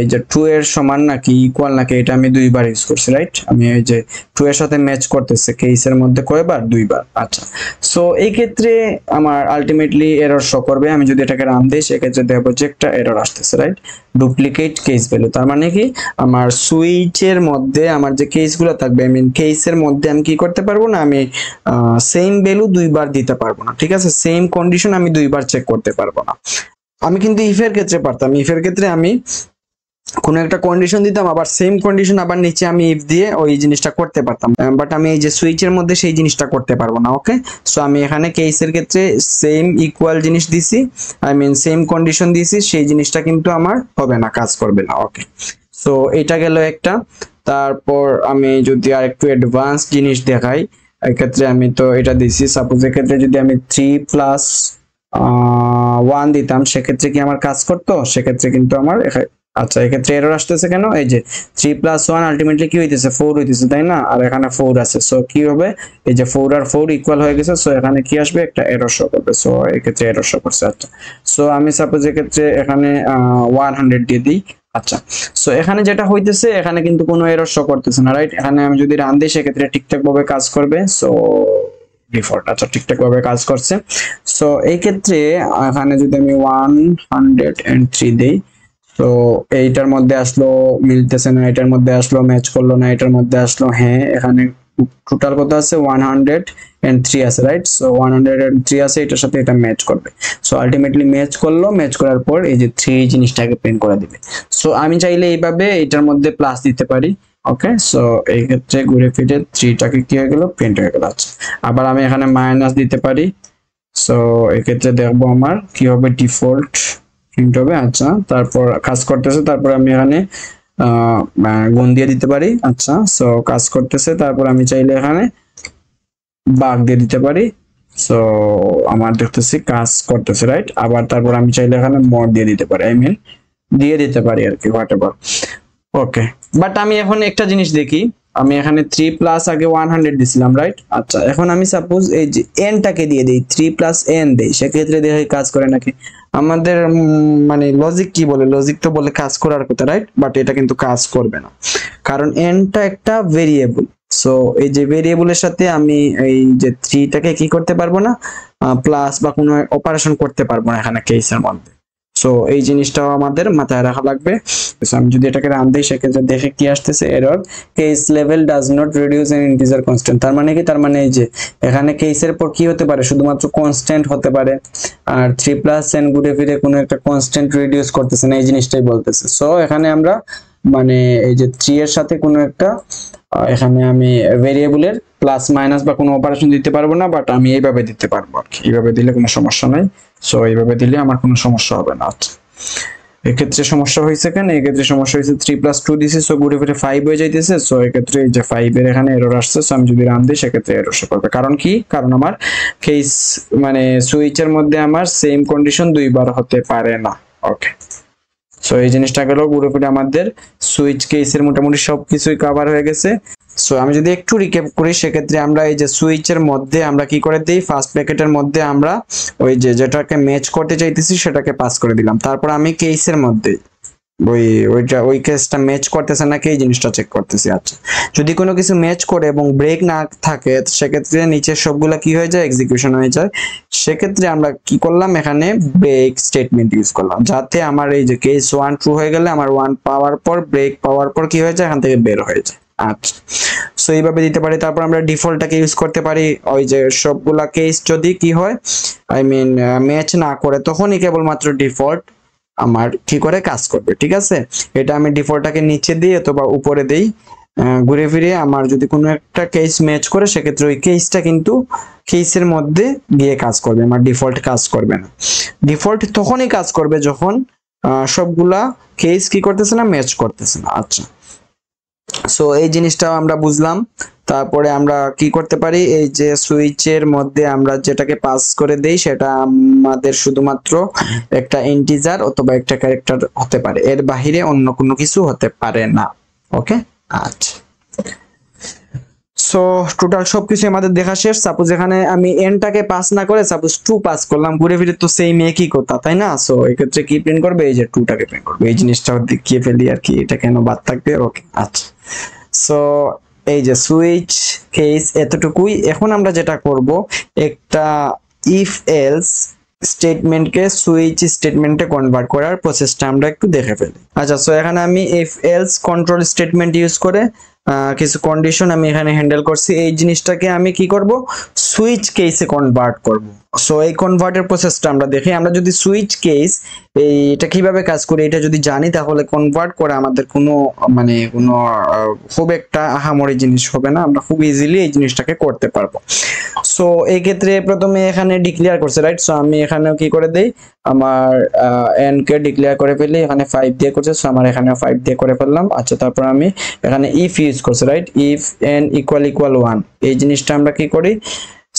এই যে 2 এর সমান নাকি ইকুয়াল নাকি, এটা আমি দুইবার ইউজ করছি, রাইট। আমি এই যে 2 এর সাথে ম্যাচ করতেছে কেসের মধ্যে কয়বার, দুইবার। আচ্ছা, সো এই ক্ষেত্রে আমার আলটিমেটলি এরর শো করবে। আমি যদি এটাকে রান দিই সেক্ষেত্রে দেখবো যে একটা এরর আসতেছে, রাইট, ডুপ্লিকেট কেস ভ্যালু। তার মানে কি আমার সুইচের মধ্যে আমার যে কেসগুলো থাকবে, আই মিন কেসের মধ্যে আমি কি করতে পারবো না, আমি সেম ভ্যালু দুইবার দিতে পারবো না, ঠিক আছে, সেম কন্ডিশন আমি দুইবার চেক করতে পারবো না। আমি কিন্তু ইফের ক্ষেত্রে পারতাম। ইফের ক্ষেত্রে আমি কোনো একটা কন্ডিশন দিতাম, আবার সেম কন্ডিশন আবার নিচে আমি ইফ দিয়ে ওই জিনিসটা করতে পারতাম, বাট আমি এই যে সুইচের মধ্যে সেই জিনিসটা করতে পারবো না। ওকে, সো আমি এখানে কেসের ক্ষেত্রে সেম ইকুয়াল জিনিস দিছি, আই মিন সেম কন্ডিশন দিছি, সেই জিনিসটা কিন্তু আমার হবে না, কাজ করবে না। ওকে, সো এটা গেল একটা। তারপর আমি যদি আর একটু অ্যাডভান্স জিনিস দেখাই, এক্ষেত্রে আমি তো এটা দিছি। সাপোজ এক্ষেত্রে যদি আমি 3+1 দিতাম সেক্ষেত্রে কি আমার কাজ করতো? সেক্ষেত্রে কিন্তু আমার আচ্ছা, এক্ষেত্রে এরর আসতেছে কেন? এই যে 3+1 আলটিমেটলি কি হইতেছে, 4 হইতেছে, তাই না? আর এখানে 4 আছে, সো কি হবে, এই যে 4 আর 4 ইকুয়াল হয়ে গেছে, সো এখানে কি আসবে, একটা এরর শো করবে। সো এক্ষেত্রে এরর শো করছে। আচ্ছা, সো আমি সাপোজ এক্ষেত্রে এখানে 100 দিয়ে দিই। আচ্ছা, সো এখানে যেটা হইতেছে, এখানে কিন্তু কোনো এরর শো করতেছে না, রাইট। এখানে আমি যদি রান দিই সেক্ষেত্রে ঠিকঠাক ভাবে কাজ করবে। সো ডিফল্ট, আচ্ছা, ঠিকঠাক ভাবে কাজ করছে। সো এই ক্ষেত্রে এখানে যদি আমি 103 দেই, তো এইটার মধ্যে আসলো মিলতেছে না, এটার মধ্যে আসলো ম্যাচ করলো না, এটার মধ্যে আসলো হ্যাঁ, এখানে টোটাল কত আছে, 103 আছে, রাইট। সো 103 আছে, এটার সাথে এটা ম্যাচ করবে। সো আলটিমেটলি ম্যাচ করলো, ম্যাচ করার পর এই যে 3 জিনিসটাকে প্রিন্ট করে দিবে। সো আমি চাইলে এইভাবে এটার মধ্যে প্লাস দিতে পারি। ওকে, সো এই ক্ষেত্রে ঘুরে ফিরে 3টাকে কি হয়ে গেল, প্রিন্ট হয়ে গেল। আচ্ছা, আবার আমি এখানে মাইনাস দিতে পারি। সো এই ক্ষেত্রে দেখবো আমার কি হবে, ডিফল্ট প্রিন্ট হবে। আচ্ছা, তারপর কাজ করতেছে, তারপর আমি এখানে গুণ দিয়ে দিতে পারি। আচ্ছা, সো কাজ করতেছে, তারপর আমি চাইলে এখানে বাগ দিয়ে দিতে পারি। সো আমার দেখতেছি কাজ করতেছে, রাইট। আবার তারপর আমি চাইলে এখানে মড দিয়ে দিতে পারি, আই মিন দিয়ে দিতে পারি আর কি, হোয়াট এভার। ওকে, বাট আমি এখন একটা জিনিস দেখি, আমি এখানে 3+ আগে 100 দিছিলাম, রাইট। আচ্ছা, এখন আমি সাপোজ এই যে n-টাকে দিয়ে দেই, 3+n দেই, সেক্ষেত্রে দেখি কাজ করে নাকি। আমাদের মানে লজিক কি বলে, লজিক তো বলে কাজ করার কথা, রাইট, বাট এটা কিন্তু কাজ করবে না, কারণ n-টা একটা ভেরিয়েবল। সো এই যে ভেরিয়েবলের সাথে আমি এই যে 3টাকে কি করতে পারবো না, প্লাস বা কোনো অপারেশন করতে পারবো না এখানে কেসের মধ্যে। সো এই জিনিসটাও আমাদের মাথায় রাখা লাগবে। আমি যদি এটাকে রান দিই সেক্ষেত্রে দেখে কি আসতেছে, error case level does not reduce N integer constant. তার মানে কি, তার মানে এই যে এখানে কেসের পর কি হতে পারে, শুধুমাত্র কনস্ট্যান্ট হতে পারে, আর 3+n ঘুরে ফিরে কোনো একটা কনস্ট্যান্ট রিডিউস করতেছে না, এই জিনিসটাই বলতেছে। সো এখানে আমরা মানে এই যে 3 এর সাথে কোনো একটা এখানে আমি ভেরিয়েবলের প্লাস মাইনাস বা কোনো অপারেশন দিতে পারবো না, বাট আমি এইভাবে দিতে পারবো আর কি। এইভাবে দিলে কোনো সমস্যা নাই। সো এইভাবে দিলে আমার কোনো সমস্যা হবে না। আচ্ছা, এক্ষেত্রে সমস্যা হয়েছে কেন, এক্ষেত্রে সমস্যা হয়েছে 3+2 দিছি, সো ঘুরে ফিরে 5 হয়ে যাইতেছে। সো এক্ষেত্রে এই যে 5 এর এখানে এরর আসছে। সো আমি যদি রান দিই সেক্ষেত্রে এরর শো করবে। কারণ কি, কারণ আমার কেস মানে সুইচের মধ্যে আমার সেম কন্ডিশন দুইবার হতে পারে না। ওকে, সো এই জিনিসটা গেল, ঘুরে ফিরে আমাদের সুইচ কেসের মোটামুটি সবকিছুই কভার হয়ে গেছে। সো আমি যদি একটু রিক্যাপ করি সেক্ষেত্রে আমরা এই যে সুইচের মধ্যে আমরা কি করে দিই, ফার্স্ট ব্র্যাকেটের মধ্যে আমরা ওই যে যেটাকে ম্যাচ করতে চাইতেছি সেটাকে পাস করে দিলাম। তারপর আমি কেসের মধ্যে ওই কেসটা ম্যাচ করতেছে নাকি এই জিনিসটা চেক করতেছি। আচ্ছা, যদি কোনো কিছু ম্যাচ করে এবং ব্রেক না থাকে সেক্ষেত্রে নিচের সবগুলা কি হয়ে যায়, এক্সিকিউশন হয়ে যায়। সেক্ষেত্রে আমরা কি করলাম, এখানে ব্রেক স্টেটমেন্ট ইউজ করলাম, যাতে আমার এই যে কেস 1 ট্রু হয়ে গেলে আমার 1 পাওয়ার পর ব্রেক পাওয়ার পর কি হয়ে যায়, এখান থেকে বের হয়ে যায়। আচ্ছা, সো এইভাবে দিতে পারি। তারপর আমরা ডিফল্টটাকে ইউজ করতে পারি, ওই যে সবগুলা কেস যদি কি হয়, আই মিন ম্যাচ না করে, তখনই কেবলমাত্র ডিফল্ট আমার কি করে কাজ করবে। ঠিক আছে, এটা আমি ডিফল্টটাকে নিচে দিই অথবা উপরে দেই, ঘুরে ফিরে আমার যদি কোনো একটা কেস ম্যাচ করে সেক্ষেত্রে ওই কেসটা কিন্তু কেসের মধ্যে গিয়ে কাজ করবে, আমার ডিফল্ট কাজ করবে না। ডিফল্ট তখনই কাজ করবে যখন সবগুলা কেস কি করতেছে না, ম্যাচ করতেছে না। আচ্ছা, সো এই জিনিসটাও আমরা বুঝলাম। তারপরে আমরা কি করতে পারি, এই যে সুইচের মধ্যে আমরা যেটাকে পাস করে দেই সেটা আমাদের শুধুমাত্র একটা ইন্টিজার অথবা একটা ক্যারেক্টার হতে পারে, এর বাহিরে অন্য কোনো কিছু হতে পারে না। ওকে, আচ্ছা। সো টোটাল সবকিছু আমাদের দেখা শেষ। সাপোজ এখানে আমি এনটাকে পাস না করে সাপোজ 2 পাস করলাম, ঘুরে ফিরে তো সেম একই কথা, তাই না? সো এই ক্ষেত্রে কি প্রিন্ট করবে, এই যে 2টাকে প্রিন্ট করবে। এই জিনিসটা দেখিয়ে ফেলি আর কি, এটা কেন বাদ থাকবে। ওকে, আচ্ছা। সো এই যে সুইচ কেস এতটুকুই। এখন আমরা যেটা করব, একটা ইফ এলস স্টেটমেন্টকে সুইচ স্টেটমেন্টে কনভার্ট করার প্রসেসটা আমরা একটু দেখে ফেলি। আচ্ছা, সো এখানে আমি if else control statement use করে কিছু কন্ডিশন আমি এখানে হ্যান্ডেল করছি। এই জিনিসটাকে আমি কি করব, সুইচ কেসে কনভার্ট করব। সো এই কনভার্টের প্রসেসটা আমরা দেখি। আমরা যদি সুইচ কেস এটা কিভাবে কাজ করে এটা যদি জানি, তাহলে কনভার্ট করে আমাদের কোনো কোনো খুব একটা আহামরি জিনিস হবে না, আমরা খুব ইজিলি এই জিনিসটাকে করতে পারবো। সো এই ক্ষেত্রে প্রথমে এখানে ডিক্লেয়ার করছে, রাইট? সো আমি এখানেও কি করে দেই, আমার n কে ডিক্লেয়ার করে ফেলি। এখানে 5 দিয়ে করছে, সো আমার এখানে 5 দিয়ে করে ফেললাম। আচ্ছা, তারপর আমি এখানে ইফ ইউজ করছি, রাইট? ইফ n = 1, এই জিনিসটা আমরা কি করি।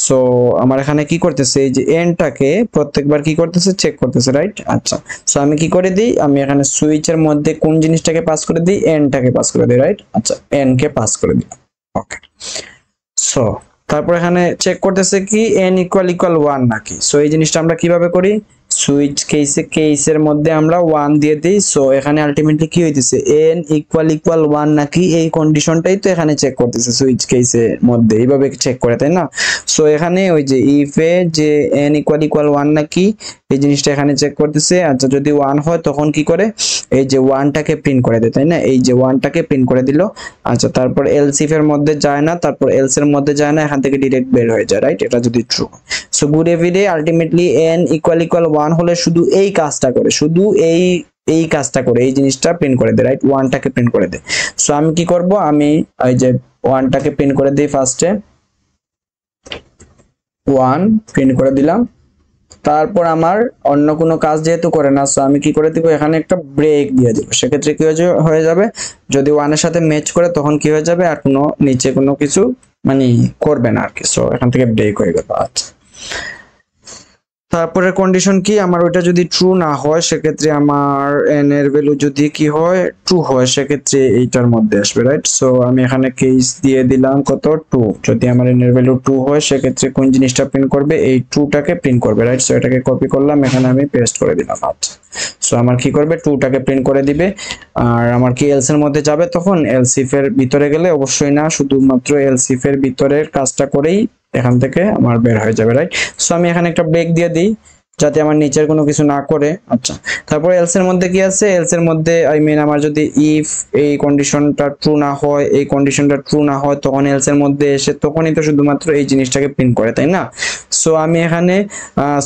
সো আমার এখানে কি করতেছে, এই যে এনটাকে প্রত্যেকবার কি করতেছে, চেক করতেছে, রাইট? আচ্ছা, সো আমি কি করে দিই, আমি এখানে সুইচের মধ্যে কোন জিনিসটাকে পাস করে দিই, এনটাকে পাস করে দিই, রাইট? আচ্ছা, এন কে পাস করে দিই। ওকে, সো তারপর এখানে চেক করতেছে কি n = 1 নাকি। সো এই জিনিসটা আমরা কিভাবে করি, সুইচ কেসের মধ্যে আমরা 1 দিয়ে দিই। সো এখানে আলটিমেটলি কি হইতেছে, n = 1 নাকি, এই কন্ডিশনটাই তো এখানে চেক করতেছে সুইচ কেসের মধ্যে, এইভাবে চেক করে, তাই না? সো এখানে ওই যে ইফ এ যে n = 1 নাকি, এই জিনিসটা এখানে চেক করতেছে। আচ্ছা, যদি 1 হয় তখন কি করে, এই যে 1টাকে প্রিন্ট করে দেয়, তাই না? এই যে 1টাকে প্রিন্ট করে দিল। আচ্ছা, তারপর এলস ইফ এর মধ্যে যায় না, তারপর এলস এর মধ্যে যায় না, এখান থেকে ডাইরেক্ট বের হয়ে যায়, রাইট? এটা যদি true. So good everyday ultimately n = 1 হলে শুধু এই কাজটা করে, শুধু এই কাজটা করে, এই জিনিসটা প্রিন্ট করে দেয়, রাইট? 1টাকে প্রিন্ট করে দেয়। সো আমি কি করব, আমি এই যে 1টাকে প্রিন্ট করে দিই, ফার্স্টে 1 প্রিন্ট করে দিলাম। তারপর আমার অন্য কোনো কাজ যেহেতু করে না, সো আমি কি করে দিব, এখানে একটা ব্রেক দিয়ে দিব। সেক্ষেত্রে কি হয়ে যাবে, যদি 1 এর সাথে ম্যাচ করে তখন কি হয়ে যাবে, আর কোনো নিচে কোনো কিছু করবে না আর কি। সো এখান থেকে ব্রেক হয়ে গেল। আচ্ছা, তারপরে কন্ডিশন কি, আমার ওইটা যদি ট্রু না হয় সেক্ষেত্রে আমার n এর ভ্যালু যদি কি হয়, ট্রু হয়, সেক্ষেত্রে এইটার মধ্যে আসবে, রাইট? সো আমি এখানে কেস দিয়ে দিলাম কত, 2। যদি আমার n এর ভ্যালু 2 হয় সেক্ষেত্রে কোন জিনিসটা প্রিন্ট করবে, এই 2টাকে প্রিন্ট করবে, রাইট? সো এটাকে কপি করলাম, এখানে আমি পেস্ট করে দিলাম। আচ্ছা, সো আমার কি করবে, 2টাকে প্রিন্ট করে দিবে। আর আমার কি এলস এর মধ্যে যাবে, তখন এলস ইফ এর ভিতরে গেলে অবশ্যই না, শুধুমাত্র এলস ইফ এর ভিতরের কাজটা করেই এখান থেকে আমার বের হয়ে যাবে, রাইট? সো আমি এখানে একটা ব্রেক দিয়ে দিই যাতে আমার নিচের কোনো কিছু না করে। আচ্ছা, তারপরে এলস এর মধ্যে কি আছে, এলস এর মধ্যে আমার যদি ইফ এই কন্ডিশনটা ট্রু না হয়, এই কন্ডিশনটা ট্রু না হয়, তখন এলস এর মধ্যে এসে তখনই তো শুধুমাত্র এই জিনিসটাকে প্রিন্ট করে, তাই না? সো আমি এখানে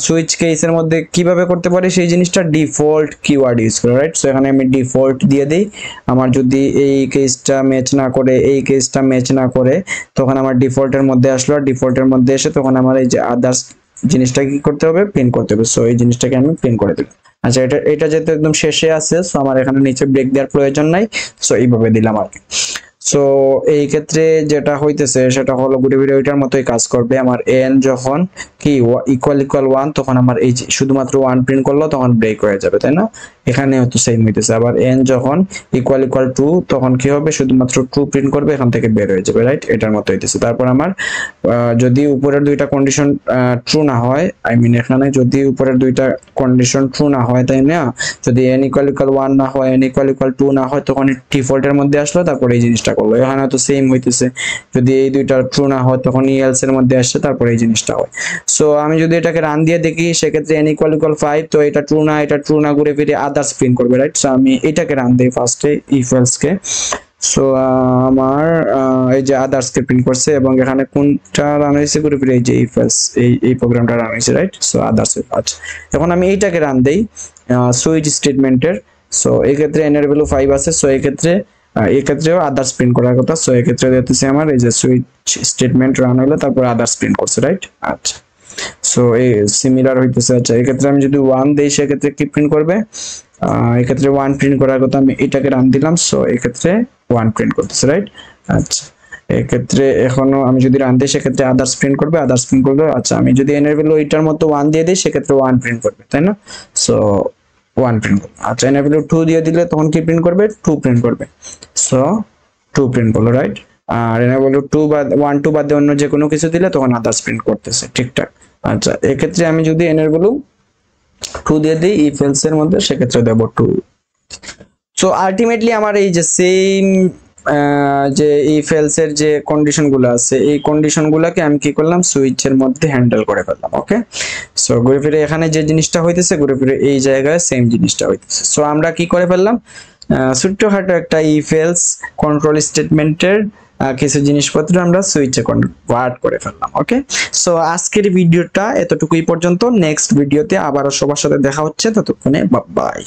সুইচ কেসের মধ্যে কিভাবে করতে পারি সেই জিনিসটা, ডিফল্ট কিওয়ার্ড ইউজ করে, রাইট? সো এখানে আমি ডিফল্ট দিয়ে দিই। আমার যদি এই কেসটা ম্যাচ না করে, এই কেসটা ম্যাচ না করে, তখন আমার ডিফল্টের মধ্যে আসলো, আর ডিফল্টের মধ্যে এসে তখন আমার এই যে আদার্স জিনিসটা কি করতে হবে, প্রিন্ট করতে হবে। সো এই জিনিসটাকে আমি প্রিন্ট করে দিলাম। আচ্ছা, এটা যেহেতু একদম শেষে আছে, সো আমার এখানে নিচে ব্রেক দেওয়ার প্রয়োজন নাই। সো এইভাবে দিলাম আর কি। সো এই ক্ষেত্রে যেটা হইতেছে সেটা হলো গুড ভিডিওটার মতোই কাজ করবে। আমার n যখন কি = 1 তখন আমার এই যে শুধুমাত্র 1 প্রিন্ট করলো তখন ব্রেক হয়ে যাবে, তাই না? এখানেও তো সেম হইতেছে। আবার n যখন = 2 তখন কি হবে, শুধুমাত্র 2 প্রিন্ট করবে, এখান থেকে বের হয়ে যাবে, রাইট? এটার মতো হইতেছে। তারপর আমার যদি উপরের দুইটা কন্ডিশন ট্রু না হয়, এখানে যদি উপরের দুইটা কন্ডিশন ট্রু না হয়, তাই না? যদি n = 1 না হয়, n = 2 না হয়, তখন ডিফল্টের মধ্যে আসলো, তারপর এই জিনিসটা করলো। এখানে তো সেম হইতেছে, যদি এই দুইটা ট্রু না হয় তখন এলস এর মধ্যে আসছে, তারপর এই জিনিসটা হয়। সো আমি যদি এটাকে রান দিয়ে দেখি সেক্ষেত্রে n = 5, তো এটা ট্রু না ঘুরে ফিরে আদার্স প্রিন্ট করবে, রাইট? সো আমি এটাকে রান দেই ফার্স্টে, ইফ এলস কে। সো আমার এই যে আদার্স কে প্রিন্ট করছে, এবং এখানে কোনটা রান হয়েছে ঘুরে ফিরে, এই যে ইফ এলস এই প্রোগ্রামটা রান হয়েছে, রাইট? So others. আচ্ছা, এখন আমি এইটাকে রান দেই সুইচ স্টেটমেন্টের। সো এই ক্ষেত্রে n এর ভ্যালু 5 আছে। সো এই ক্ষেত্রেও আদার্স প্রিন্ট করার কথা। সো এই ক্ষেত্রে দেখতেছি আমার এই যে সুইচ স্টেটমেন্ট রান হলো, তারপর আদার্স প্রিন্ট করছে, রাইট? আচ্ছা, সো এই সিমিলার হইতেছে। আচ্ছা, এই ক্ষেত্রে আমি যদি 1 দেই সেক্ষেত্রে কি প্রিন্ট করবে, এই ক্ষেত্রে 1 প্রিন্ট করার কথা, আমি এটাকে রান দিলাম। সো এই ক্ষেত্রে 1 প্রিন্ট করতেছে, রাইট? আচ্ছা, এক্ষেত্রে এখনো আমি যদি রান দিই সেক্ষেত্রে আদার্স প্রিন্ট করবে, আদার্স প্রিন্ট করবে। আচ্ছা, আমি যদি এন এর ভ্যালু এটার মতো 1 দিয়ে দিই সেক্ষেত্রে 1 প্রিন্ট করবে, তাই না? সো 1 প্রিন্ট করবে। আচ্ছা, এন এর ভ্যালু 2 দিয়ে দিলে তখন কি প্রিন্ট করবে? 2 প্রিন্ট করবে। সো 2 প্রিন্ট করলো, রাইট? আর এন এর ভ্যালু 2 বা 1 2 বাদে অন্য যে কোনো কিছু দিলে তখন আদার্স প্রিন্ট করতেছে, ঠিকঠাক। আচ্ছা, এক্ষেত্রে আমি যদি এন এর ভ্যালু 2 দিয়ে দিই ইফ এলস এর মধ্যে সেক্ষেত্রে দেব 2। সো আলটিমেটলি আমার এই যে সেম যে ইফ এলস এর যে কন্ডিশন গুলো আছে এই কন্ডিশন গুলাকে আমি কি করলাম সুইচের মধ্যে হ্যান্ডেল করে ফেললাম। ওকে, সো ঘুরে ফিরে এখানে যে জিনিসটা হইতেছে ঘুরে ফিরে এই জায়গায় সেম জিনিসটা হইতেছে। সো আমরা কি করে ফেললাম, ছোট্টখাটো একটা ইফ এলস কন্ট্রোল স্টেটমেন্টের কিছু জিনিসপত্র আমরা সুইচে কনভার্ট করে ফেললাম। ওকে, সো আজকের ভিডিওটা এতটুকুই পর্যন্ত। নেক্সট ভিডিওতে আবারও সবার সাথে দেখা হচ্ছে, ততক্ষণে বাই।